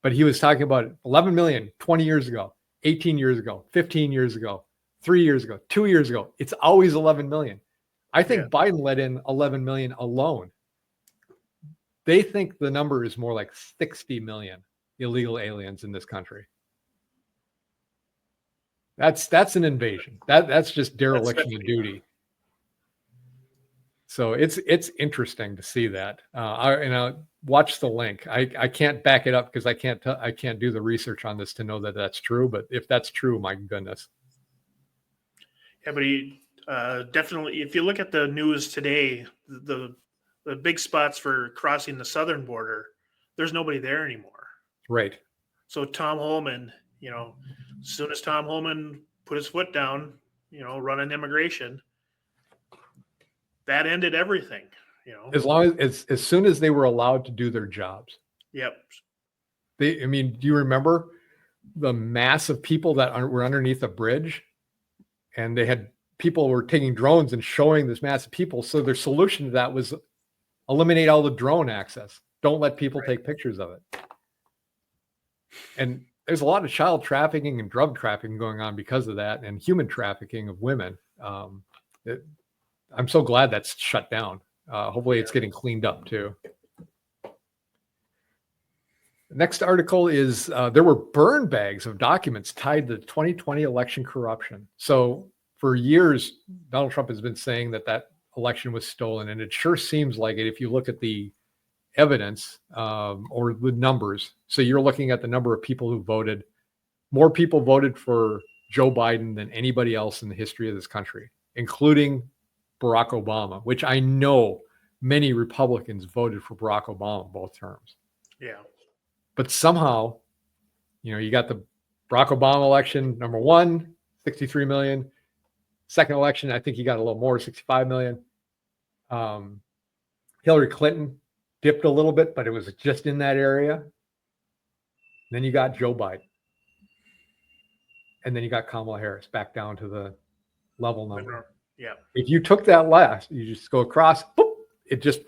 But he was talking about 11 million 20 years ago, 18 years ago, 15 years ago, 3 years ago, 2 years ago. It's always 11 million. I think Biden let in 11 million alone. They think the number is more like 60 million illegal aliens in this country. That's an invasion. That's just dereliction of duty. So it's interesting to see that. Watch the link. I can't back it up because I can't do the research on this to know that that's true. But if that's true, my goodness. Yeah, but he definitely. If you look at the news today, the big spots for crossing the southern border, there's nobody there anymore. Right. So Tom Holman, as soon as Tom Holman put his foot down, running immigration, that ended everything. As soon as they were allowed to do their jobs. Yep. Do you remember the mass of people that were underneath the bridge, and people were taking drones and showing this mass of people. So their solution to that was eliminate all the drone access. Don't let people take pictures of it. And there's a lot of child trafficking and drug trafficking going on because of that, and human trafficking of women. I'm so glad that's shut down. Hopefully it's getting cleaned up too. The next article is there were burn bags of documents tied to the 2020 election corruption. So for years, Donald Trump has been saying that election was stolen, and it sure seems like it if you look at the evidence or the numbers. So you're looking at the number of people who voted. More people voted for Joe Biden than anybody else in the history of this country, including Barack Obama, which I know many Republicans voted for Barack Obama both terms. Yeah. But somehow, you got the Barack Obama election, number one, 63 million. Second election, I think he got a little more, 65 million. Hillary Clinton dipped a little bit, but it was just in that area. Then you got Joe Biden. And then you got Kamala Harris back down to the level number. Yeah. If you took that last, you just go across, boop, it just,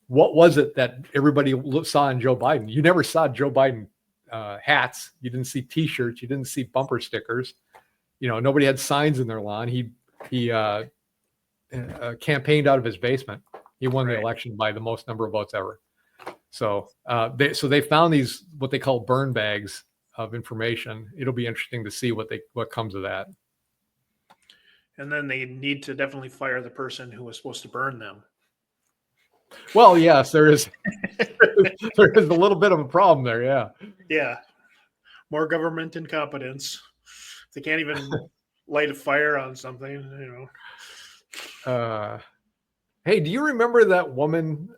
what was it that everybody saw in Joe Biden? You never saw Joe Biden hats. You didn't see T-shirts. You didn't see bumper stickers. Nobody had signs in their lawn. He campaigned out of his basement. He won the election by the most number of votes ever. So they found these, what they call burn bags of information. It'll be interesting to see what comes of that. And then they need to definitely fire the person who was supposed to burn them. Well, yes, there is a little bit of a problem there. Yeah. Yeah. More government incompetence. They can't even light a fire on something, Hey, do you remember that woman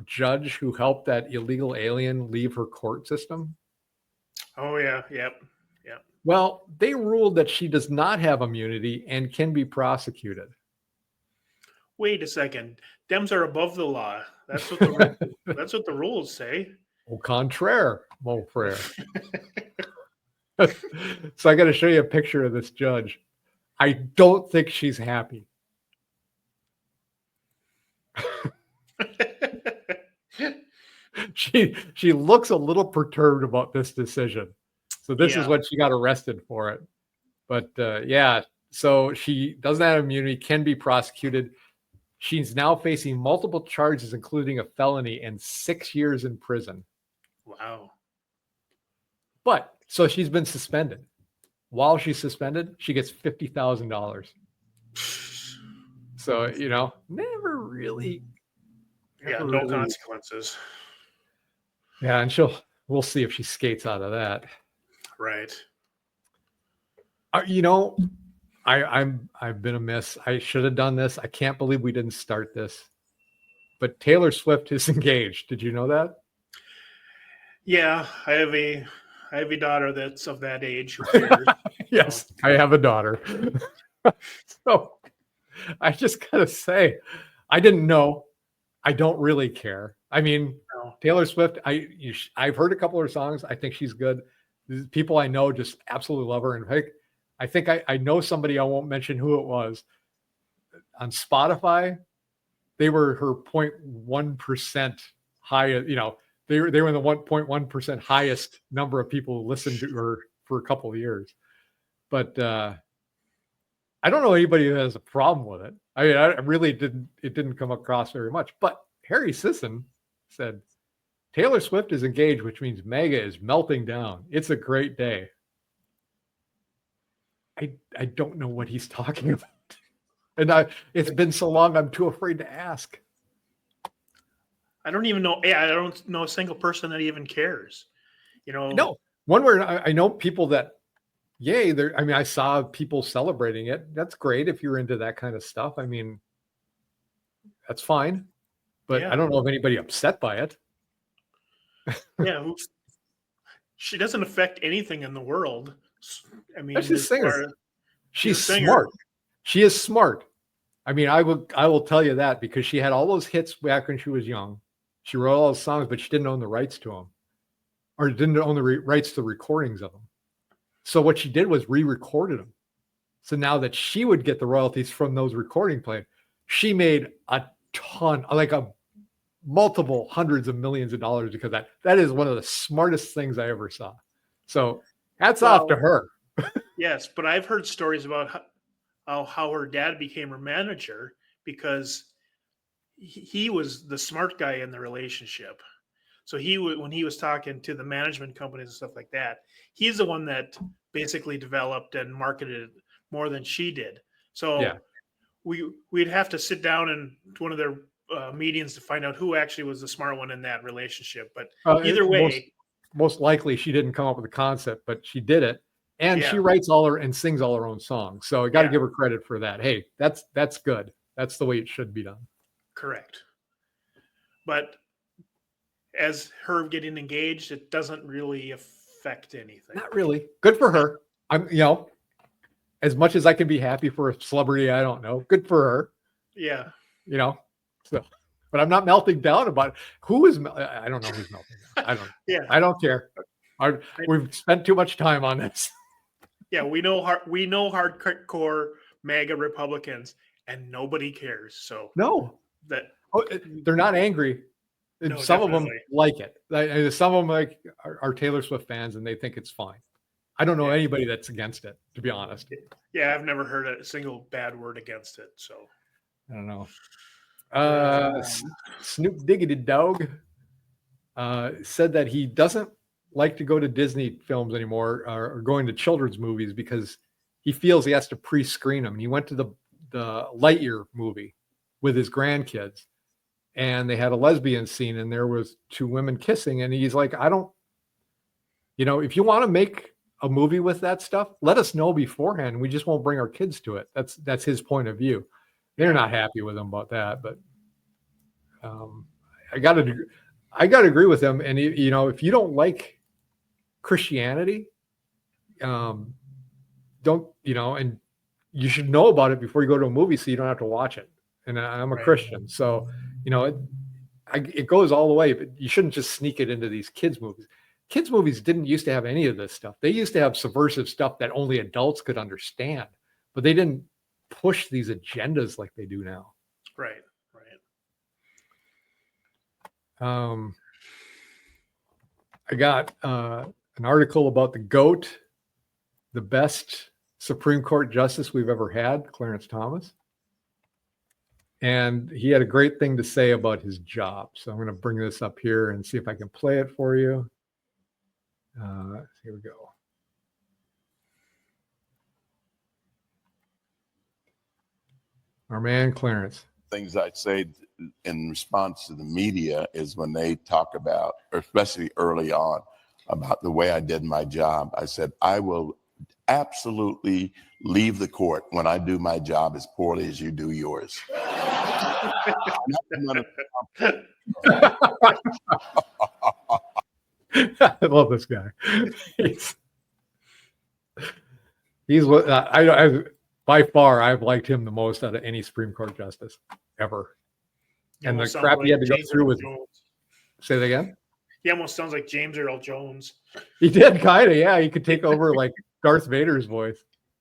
judge who helped that illegal alien leave her court system? Oh, yeah. Yep. Well, they ruled that she does not have immunity and can be prosecuted. Wait a second. Dems are above the law. That's what the rules say. Au contraire, mon frere. So I got to show you a picture of this judge. I don't think she's happy. She looks a little perturbed about this decision. So this is what she got arrested for it. But so she doesn't have immunity, can be prosecuted. She's now facing multiple charges, including a felony and 6 years in prison. Wow. But so she's been suspended. While she's suspended, she gets $50,000. So, never really. No consequences. Yeah, and we'll see if she skates out of that. Right. I've been amiss. I should have done this. I can't believe we didn't start this. But Taylor Swift is engaged. Did you know that? Yeah, I have a daughter that's of that age. Yes, I have a daughter. So I just gotta say, I didn't know. I don't really care. Taylor Swift, I've heard a couple of her songs. I think she's good. People I know just absolutely love her. And I think I know somebody, I won't mention who it was, on Spotify. They were her 0.1% high. They were in the 1.1% highest number of people who listened to her for a couple of years. But I don't know anybody who has a problem with it. I really didn't. It didn't come across very much. But Harry Sisson said, Taylor Swift is engaged, which means MAGA is melting down. It's a great day. I don't know what he's talking about. And it's been so long, I'm too afraid to ask. I don't even know. Yeah, I don't know a single person that even cares. You know, No, one word. I know people that, yay, I mean, I saw people celebrating it. That's great if you're into that kind of stuff. I mean, that's fine. But Yeah. I don't know if anybody upset by it. Yeah, she doesn't affect anything in the world. I mean, That's just as singer. far as- She's She's a singer. smart. She is smart. I mean, I will tell you that because she had all those hits back when she was young. She wrote all those songs, but she didn't own the rights to them, or didn't own the rights to recordings of them. So what she did was re-recorded them. So now that she would get the royalties from those recording played, she made a ton, like a multiple hundreds of millions of dollars because that is one of the smartest things I ever saw. So hats off to her. Yes, but I've heard stories about how her dad became her manager because he was the smart guy in the relationship. So when he was talking to the management companies and stuff like that, he's the one that basically developed and marketed it more than she did. So Yeah. we'd have to sit down in one of their meetings to find out who actually was the smart one in that relationship. But either way, most likely she didn't come up with the concept, but she did it. And Yeah. she writes all her and sings all her own songs. So I got to Yeah. give her credit for that. Hey, that's good. That's the way it should be done. correct. But as her getting engaged, it doesn't really affect anything. Not really. Good for her. I'm, as much as I can be happy for a celebrity, I don't know. Good for her. Yeah. So, but I'm not melting down about it. Who is, I don't know who's melting down. I don't, Yeah. I don't care. We've spent too much time on this. Yeah. We know hardcore MAGA Republicans and nobody cares. So No, they're not angry. And No, some of them definitely. like it. Some of them are Taylor Swift fans and they think it's fine. I don't know Yeah. anybody that's against it, to be honest. yeah, I've never heard a single bad word against it. So I don't know. Snoop Diggity Dog said that he doesn't like to go to Disney films anymore or going to children's movies because he feels he has to pre-screen them. And he went to the Lightyear movie with his grandkids and they had a lesbian scene and there was two women kissing. And he's like, I don't, if you want to make a movie with that stuff, let us know beforehand. We just won't bring our kids to it. That's his point of view. They're not happy with him about that, but I got to agree with him. And if you don't like Christianity, don't and you should know about it before you go to a movie, so you don't have to watch it. And I'm a Right. Christian, so it goes all the way. But you shouldn't just sneak it into these kids movies. Kids movies didn't used to have any of this stuff. They used to have subversive stuff that only adults could understand, but they didn't push these agendas like they do now. right. I got an article about the GOAT, the best Supreme Court justice we've ever had, Clarence Thomas. And he had a great thing to say about his job. So I'm going to bring this up here and see if I can play it for you. Here we go. Our man Clarence. Things I say in response to the media is when they talk about, or especially early on, about the way I did my job. I said, I will absolutely leave the court when I do my job as poorly as you do yours. I love this guy. He's what I by far I've liked him the most out of any Supreme Court justice ever. He And the almost sounds crap he had to go James through Earl with. Jones. Say that again. He almost sounds like James Earl Jones. He did kind of, yeah. He could take over like Darth Vader's voice.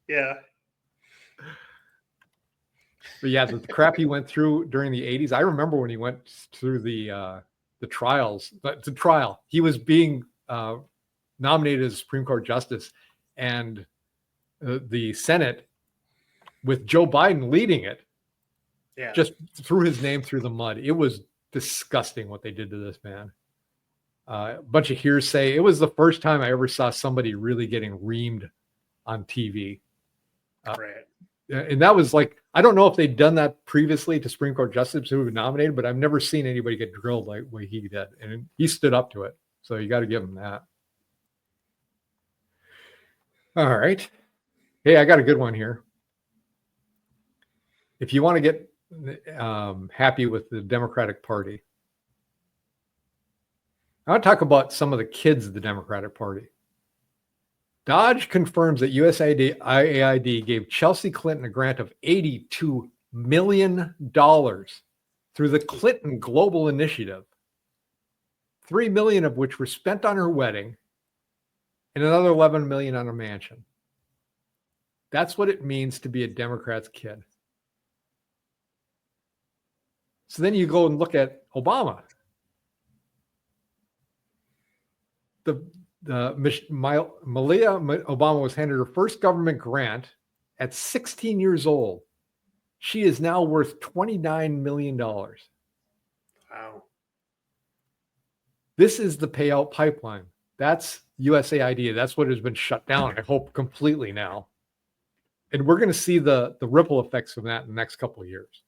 Yeah. But yeah, the crap he went through during the 80s. I remember when he went through the trials. The trial. He was being nominated as Supreme Court justice, and the Senate, with Joe Biden leading it, Yeah. just threw his name through the mud. It was disgusting what they did to this man. A bunch of hearsay. It was the first time I ever saw somebody really getting reamed on TV. Right. And that was like, I don't know if they'd done that previously to Supreme Court justices who were nominated, but I've never seen anybody get drilled like what he did. And he stood up to it. So you got to give him that. All right. Hey, I got a good one here. If you want to get happy with the Democratic Party, I want to talk about some of the kids of the Democratic Party. Dodge confirms that USAID gave Chelsea Clinton a grant of $82 million through the Clinton Global Initiative, $3 million of which were spent on her wedding and another $11 million on a mansion. That's what it means to be a Democrat's kid. So then you go and look at Obama. Malia Obama was handed her first government grant at 16 years old. She is now worth $29 million. Wow. This is the payout pipeline. That's USAID. That's what has been shut down, I hope, completely now. And we're going to see the ripple effects of that in the next couple of years.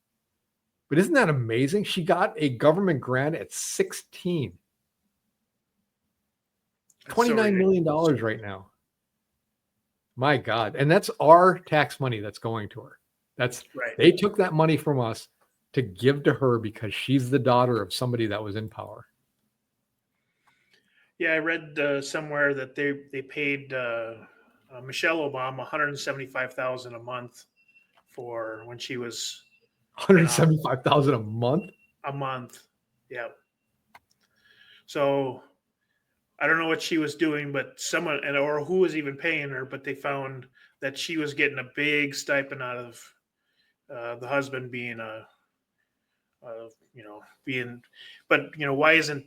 But isn't that amazing? She got a government grant at 16. $29 million right now. My God. And that's our tax money that's going to her. That's right. They took that money from us to give to her because she's the daughter of somebody that was in power. Yeah, I read somewhere that they paid Michelle Obama $175,000 a month for when she was $175,000 a month. A month, yeah. So I don't know what she was doing, but someone or who was even paying her, but they found that she was getting a big stipend out of the husband being why isn't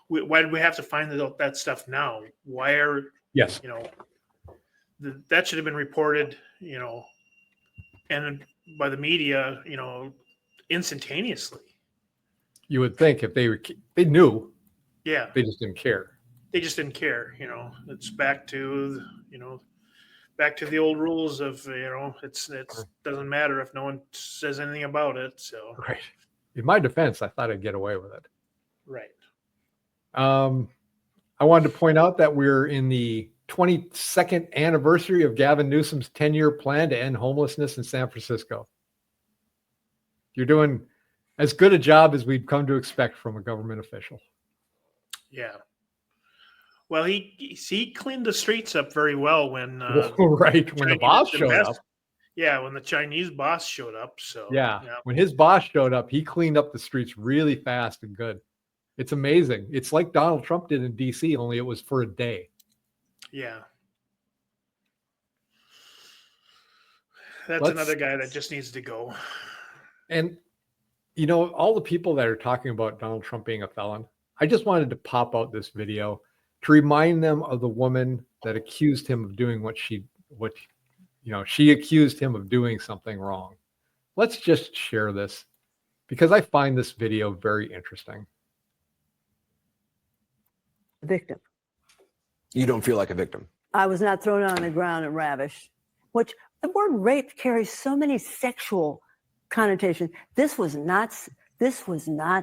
why do we have to find that stuff now? Why are that should have been reported, and by the media, instantaneously. You would think if they knew, yeah, they just didn't care. They just didn't care. It's back to the old rules of it doesn't matter if no one says anything about it. So right. In my defense, I thought I'd get away with it. Right. I wanted to point out that we're in the 22nd anniversary of Gavin Newsom's 10-year plan to end homelessness in San Francisco. You're doing as good a job as we've come to expect from a government official. Yeah. Well, he cleaned the streets up very well when when the boss showed up. Yeah, when the Chinese boss showed up. So yeah, when his boss showed up, he cleaned up the streets really fast and good. It's amazing. It's like Donald Trump did in DC, only it was for a day. Yeah. That's another guy that just needs to go. And, all the people that are talking about Donald Trump being a felon, I just wanted to pop out this video to remind them of the woman that accused him of doing she accused him of doing something wrong. Let's just share this because I find this video very interesting. Victim. You don't feel like a victim. I was not thrown on the ground and ravished, which the word rape carries so many sexual connotations. This was not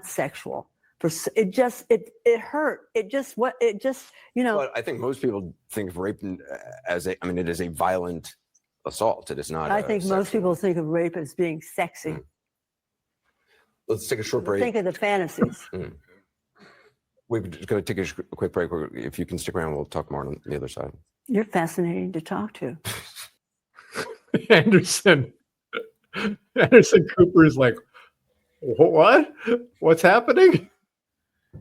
sexual. It hurt. Well, I think most people think of rape as it is a violent assault. It is not. I think most people think of rape as being sexy. Let's take a short break. Think of the fantasies. We're going to take a quick break. If you can stick around, we'll talk more on the other side. You're fascinating to talk to. Anderson Cooper is like, what? What's happening?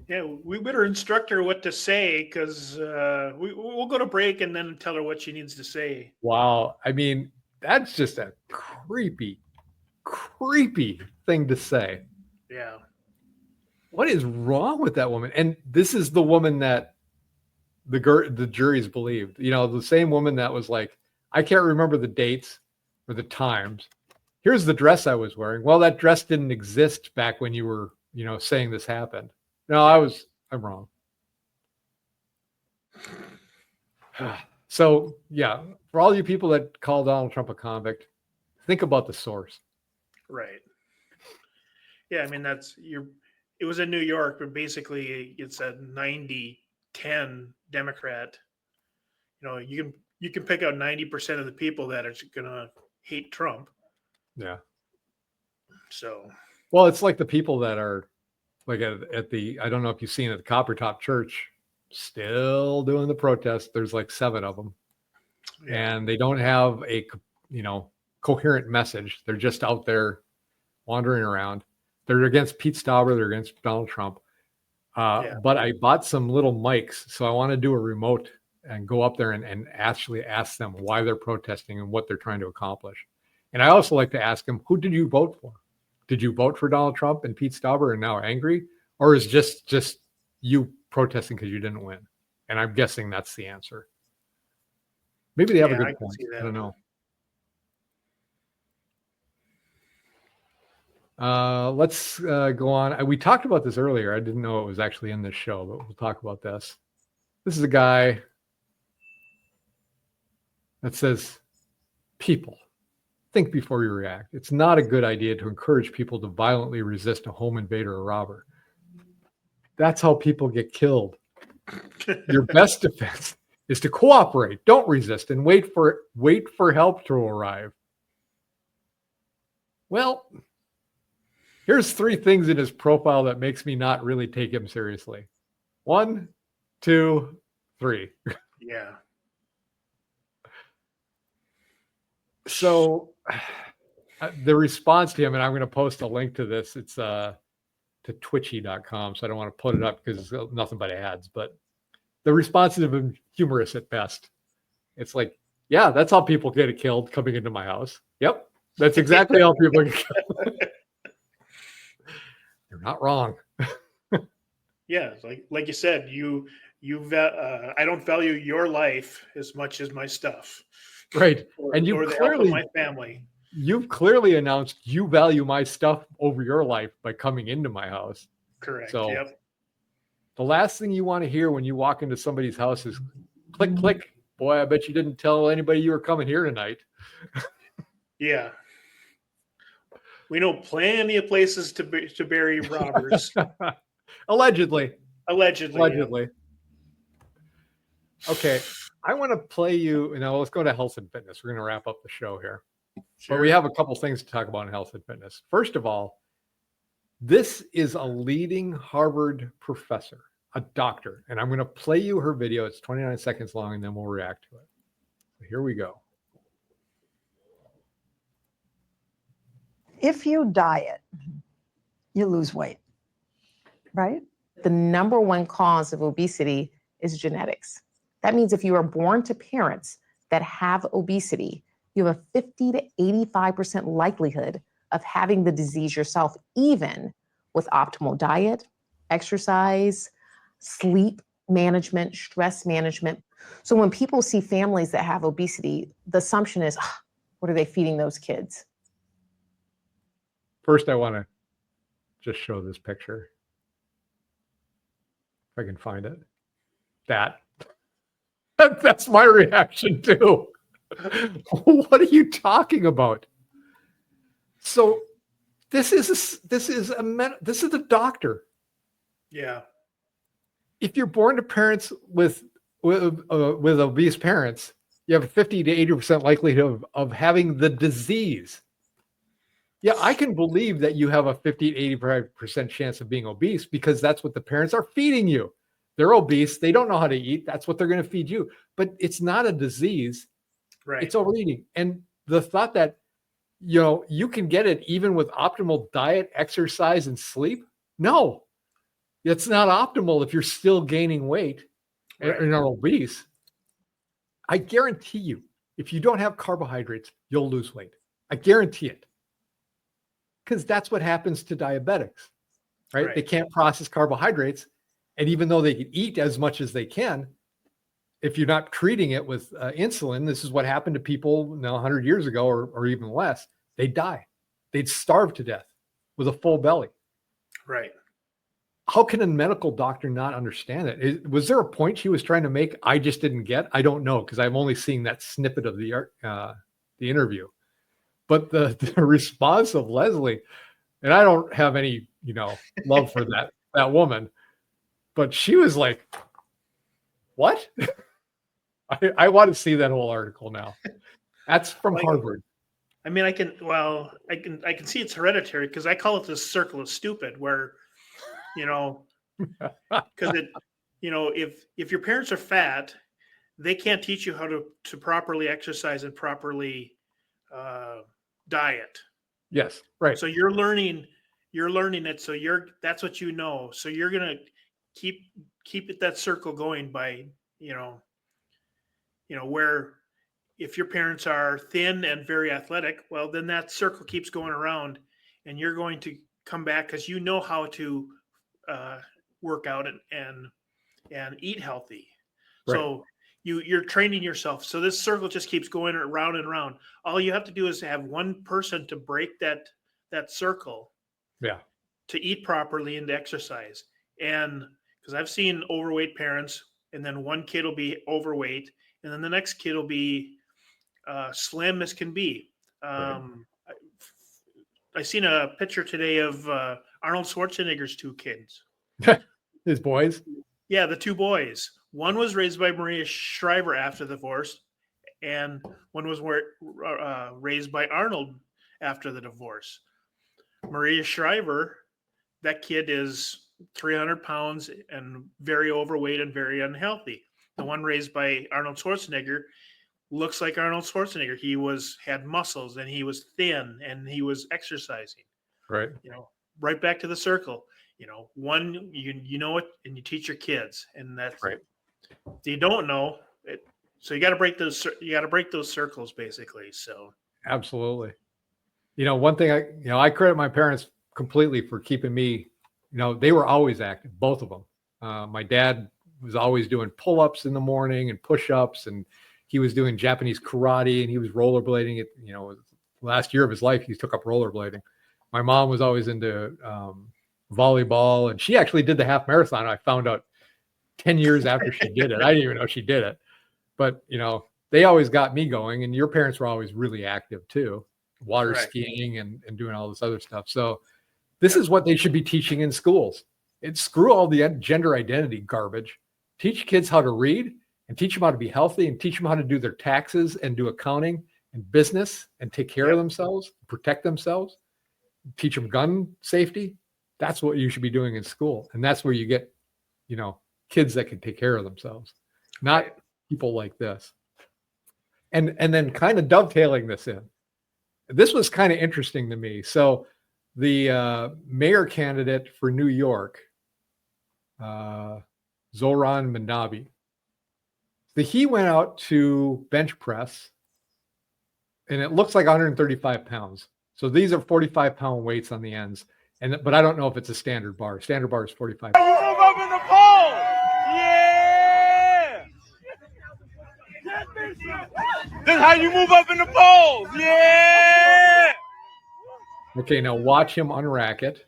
Yeah, we better instruct her what to say because we'll go to break and then tell her what she needs to say. Wow. I mean, that's just a creepy thing to say. Yeah. What is wrong with that woman? And this is the woman that the juries believed. The same woman that was like, I can't remember the dates or the times. Here's the dress I was wearing. Well, that dress didn't exist back when you were saying this happened. No, I'm wrong. So yeah, for all you people that call Donald Trump a convict, think about the source. Right. Yeah, I mean it was in New York, but basically it's a 90-10 Democrat. You can pick out 90% of the people that are gonna hate Trump. Yeah. So well, it's like the people that are like at the, I don't know if you've seen at the Copper Top Church, still doing the protest. There's like 7 of them. Yeah. And they don't have a coherent message. They're just out there wandering around. They're against Pete Stauber. They're against Donald Trump. But I bought some little mics, so I want to do a remote and go up there and actually ask them why they're protesting and what they're trying to accomplish. And I also like to ask them, who did you vote for? Did you vote for Donald Trump and Pete Stauber and now are angry? Or is just you protesting because you didn't win? And I'm guessing that's the answer. Maybe they have a good point. I don't know. Let's go on. We talked about this earlier. I didn't know it was actually in this show, but we'll talk about this. This is a guy that says, people, think before you react. It's not a good idea to encourage people to violently resist a home invader or robber. That's how people get killed. Your best defense is to cooperate. Don't resist and wait for help to arrive. Well, here's 3 things in his profile that makes me not really take him seriously. 1, 2, 3. Yeah. So the response to him, and I'm going to post a link to this. It's to twitchy.com. So I don't want to put it up because it's nothing but ads, but the responses have been humorous at best. It's like, yeah, that's how people get killed coming into my house. Yep. That's exactly how people get killed. You're not wrong. Yeah, like you said, I don't value your life as much as my stuff. Right. And you clearly, my family. You've clearly announced you value my stuff over your life by coming into my house. Correct. So yep. The last thing you want to hear when you walk into somebody's house is click, click. Boy, I bet you didn't tell anybody you were coming here tonight. Yeah. We know plenty of places to bury robbers. Allegedly. Allegedly. Okay. I want to play you. Now let's go to health and fitness. We're going to wrap up the show here. Sure. But we have a couple things to talk about in health and fitness. First of all, this is a leading Harvard professor, a doctor. And I'm going to play you her video. It's 29 seconds long, and then we'll react to it. So here we go. If you diet, you lose weight, right? The number one cause of obesity is genetics. That means if you are born to parents that have obesity, you have a 50 to 85% likelihood of having the disease yourself, even with optimal diet, exercise, sleep management, stress management. So when people see families that have obesity, the assumption is, what are they feeding those kids? First, I want to just show this picture. If I can find it. That's my reaction too. What are you talking about? So this is a doctor. Yeah. If you're born to parents with obese parents, you have a 50 to 80% likelihood of having the disease. Yeah, I can believe that you have a 50 to 85% chance of being obese because that's what the parents are feeding you. They're obese. They don't know how to eat. That's what they're going to feed you. But it's not a disease. Right. It's overeating. And the thought that, you can get it even with optimal diet, exercise, and sleep. No, it's not optimal if you're still gaining weight and are obese. I guarantee you, if you don't have carbohydrates, you'll lose weight. I guarantee it. Because that's what happens to diabetics, right? They can't process carbohydrates. And even though they can eat as much as they can, if you're not treating it with insulin, this is what happened to people 100 years ago or even less. They'd die. They'd starve to death with a full belly. Right. how can a medical doctor not understand it? Was there a point she was trying to make I just didn't get? I don't know, because I'm only seeing that snippet of the interview. But the response of Leslie, and I don't have any, love for that woman, but she was like, "What?" I want to see that whole article now. That's from Harvard. I mean, I can see it's hereditary, because I call it the circle of stupid, where, because if your parents are fat, they can't teach you how to properly exercise and properly diet. Yes, right. So you're learning it. So that's what you know. So you're gonna keep that circle going by where, if your parents are thin and very athletic, well, then that circle keeps going around, and you're going to come back because you know how to work out and eat healthy. Right. So you're training yourself. So this circle just keeps going around and around. All you have to do is have one person to break that circle. Yeah. To eat properly and to exercise. And because I've seen overweight parents, and then one kid will be overweight, and then the next kid will be slim as can be. Right. I seen a picture today of Arnold Schwarzenegger's 2 kids. His boys? Yeah, the 2 boys. One was raised by Maria Shriver after the divorce, and one was raised by Arnold after the divorce. Maria Shriver, that kid is 300 pounds and very overweight and very unhealthy. The one raised by Arnold Schwarzenegger looks like Arnold Schwarzenegger. He had muscles, and he was thin, and he was exercising. Right. Right back to the circle. One, you know it, and you teach your kids, and that's right. You don't know it, so you got to break those. You got to break those circles, basically. So absolutely. One thing I credit my parents completely for keeping me. They were always active, both of them. My dad was always doing pull-ups in the morning and push-ups, and he was doing Japanese karate, and he was rollerblading. Last year of his life, he took up rollerblading. My mom was always into volleyball, and she actually did the half marathon. I found out 10 years after she did it. I didn't even know she did it. But, they always got me going, and your parents were always really active too, water right. skiing and doing all this other stuff. So this is what they should be teaching in schools. Screw all the gender identity garbage. Teach kids how to read, and teach them how to be healthy, and teach them how to do their taxes and do accounting and business and take care of themselves, protect themselves, teach them gun safety. That's what you should be doing in school. And that's where you get, kids that can take care of themselves, not people like this. And then kind of dovetailing this in. This was kind of interesting to me. So the mayor candidate for New York, Zoran Mandabi, he went out to bench press, and it looks like 135 pounds. So these are 45-pound weights on the ends. But I don't know if it's a standard bar. Standard bar is 45. You move up in the pole. Yeah. This is how you move up in the pole. Yeah. Okay, now watch him unrack it.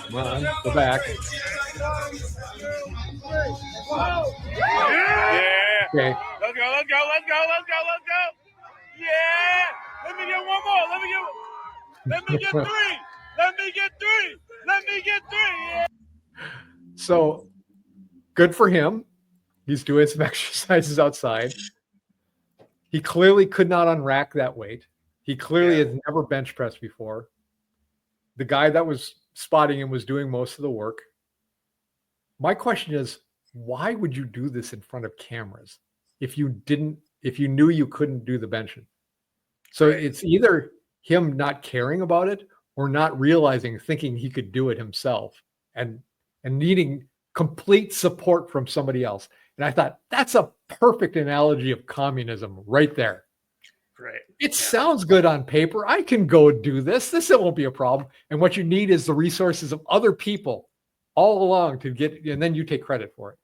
Come on, go back. Yeah. Okay. Let's go. Yeah. Let me get one more. Let me get three. Yeah. So good for him. He's doing some exercises outside. He clearly could not unrack that weight. He clearly has never bench pressed before. The guy that was spotting him was doing most of the work. My question is, why would you do this in front of cameras if you knew you couldn't do the benching? So it's either him not caring about it or not realizing, thinking he could do it himself and needing complete support from somebody else. And I thought that's a perfect analogy of communism right there. Right. It sounds good on paper. I can go do this. This won't be a problem. And what you need is the resources of other people all along to get, and then you take credit for it.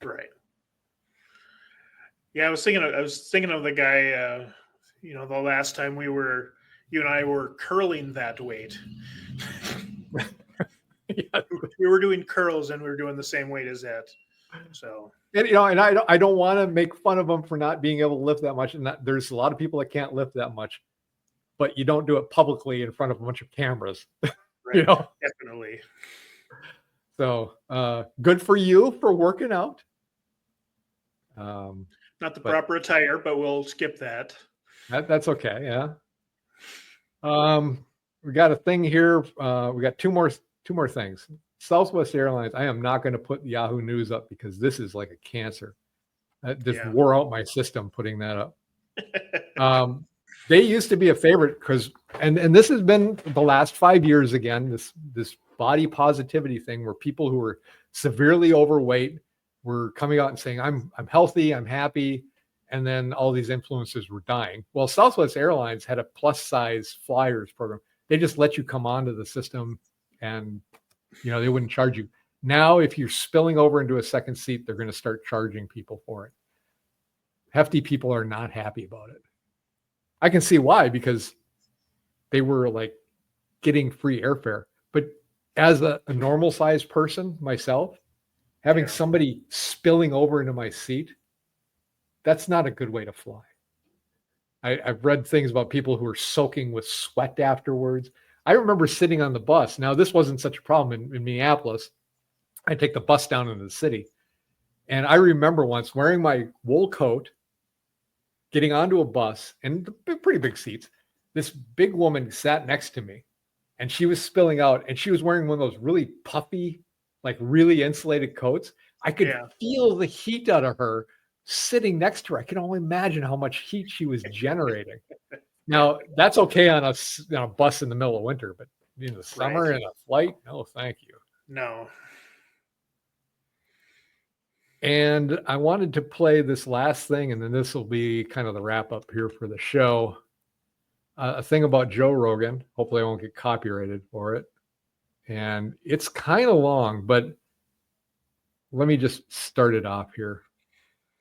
Right. Yeah, I was thinking of the guy. The last time we were, you and I were curling that weight. Yeah. We were doing curls and we were doing the same weight as that. So, And I don't want to make fun of them for not being able to lift that much. And there's a lot of people that can't lift that much, but you don't do it publicly in front of a bunch of cameras. right, definitely. So good for you for working out. Not the proper attire, but we'll skip that. That's okay. Yeah. We got a thing here. We got two more things. Southwest Airlines. I am not going to put Yahoo News up because this is like a cancer. That just wore out my system putting that up. They used to be a favorite because, and this has been the last 5 years again, this body positivity thing where people who were severely overweight were coming out and saying, I'm healthy, I'm happy. And then all these influencers were dying. Well, Southwest Airlines had a plus size flyers program. They just let you come onto the system and, they wouldn't charge you. Now, if you're spilling over into a second seat, they're going to start charging people for it. Hefty people are not happy about it. I can see why, because they were like getting free airfare. But as a normal sized person myself, having somebody spilling over into my seat, that's not a good way to fly. I've read things about people who are soaking with sweat afterwards. I remember sitting on the bus. Now, this wasn't such a problem in Minneapolis. I take the bus down into the city. And I remember once wearing my wool coat, getting onto a bus, and pretty big seats. This big woman sat next to me, and she was spilling out, and she was wearing one of those really puffy, like really insulated coats. I could feel the heat out of her sitting next to her. I can only imagine how much heat she was generating. Now, that's okay on a bus in the middle of winter, but in the summer and a flight, no, thank you. No. And I wanted to play this last thing, and then this will be kind of the wrap up here for the show. A thing about Joe Rogan. Hopefully I won't get copyrighted for it. And it's kind of long, but let me just start it off here.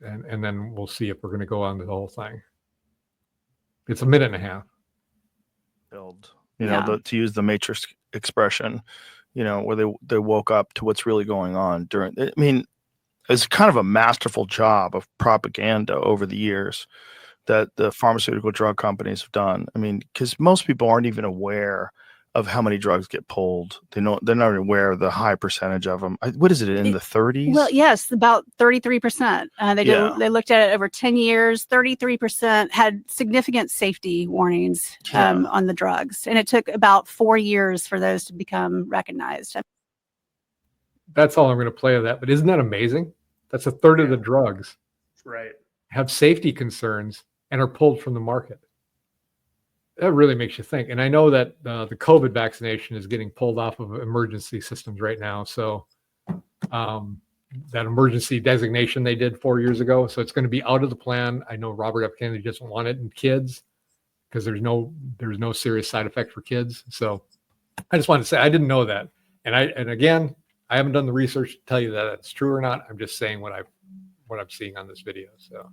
And then we'll see if we're going to go on to the whole thing. It's a minute and a half. Build, to use the Matrix expression, where they woke up to what's really going on during. I mean, it's kind of a masterful job of propaganda over the years that the pharmaceutical drug companies have done. I mean, because most people aren't even aware of how many drugs get pulled. They're not aware of the high percentage of them. What is it in the 30s? Well, yes, about 33%. They looked at it over 10 years. 33% had significant safety warnings on the drugs, and it took about 4 years for those to become recognized. That's all I'm going to play of that. But isn't that amazing? That's a third of the drugs have safety concerns and are pulled from the market. That really makes you think. And I know that the COVID vaccination is getting pulled off of emergency systems right now. So that emergency designation they did 4 years ago. So it's going to be out of the plan. I know Robert F. Kennedy doesn't want it in kids because there's no serious side effect for kids. So I just wanted to say I didn't know that. And again, I haven't done the research to tell you that it's true or not. I'm just saying what I'm seeing on this video. So.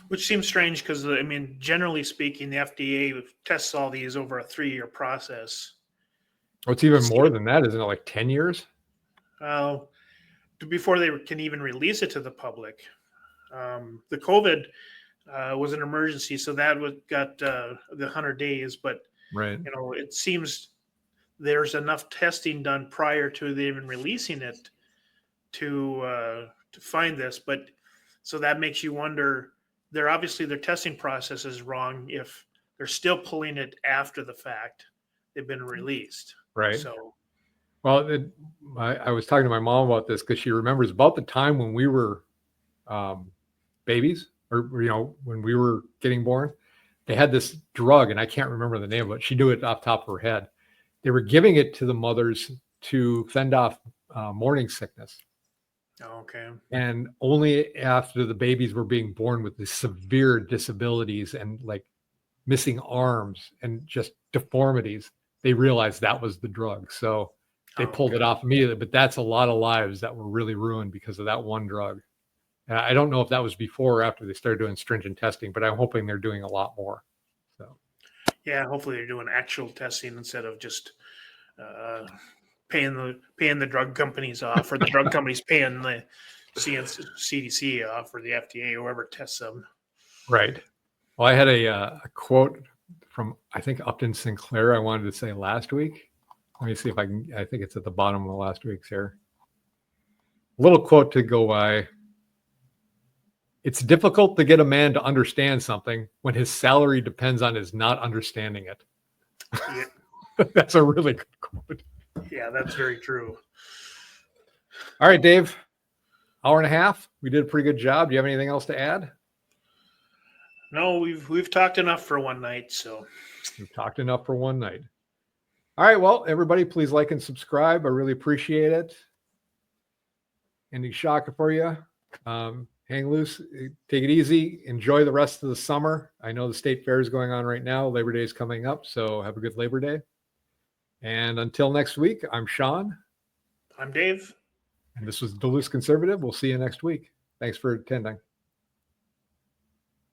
Which seems strange because, I mean, generally speaking, the FDA tests all these over a 3-year process. Oh, it's even more than that, isn't it? Like 10 years? Before they can even release it to the public. The COVID was an emergency, so that got the 100 days. But, it seems there's enough testing done prior to them even releasing it to find this. But so that makes you wonder. Their testing process is wrong if they're still pulling it after the fact they've been released. Right. So, well, I was talking to my mom about this because she remembers about the time when we were babies, or when we were getting born. They had this drug, and I can't remember the name of it. She knew it off the top of her head. They were giving it to the mothers to fend off morning sickness. Okay. And only after the babies were being born with the severe disabilities and like missing arms and just deformities, they realized that was the drug. So they pulled it off immediately. But that's a lot of lives that were really ruined because of that one drug. And I don't know if that was before or after they started doing stringent testing, but I'm hoping they're doing a lot more. So Yeah, hopefully they're doing actual testing instead of just paying the drug companies off, or the drug companies paying the CDC off, or the FDA, or whoever tests them. Right. Well, I had a quote from, I think, Upton Sinclair I wanted to say last week. Let me see if I can. I think it's at the bottom of last week's here. A little quote to go by. It's difficult to get a man to understand something when his salary depends on his not understanding it. Yeah. That's a really good quote. Yeah, that's very true. All right, Dave. Hour and a half. We did a pretty good job. Do you have anything else to add? No, we've talked enough for one night. So we've talked enough for one night. All right. Well, everybody, please like and subscribe. I really appreciate it. Any shocker for you? Hang loose, take it easy, enjoy the rest of the summer. I know the state fair is going on right now. Labor Day is coming up, so have a good Labor Day. And until next week, I'm Sean. I'm Dave. And this was Duluth Conservative. We'll see you next week. Thanks for attending.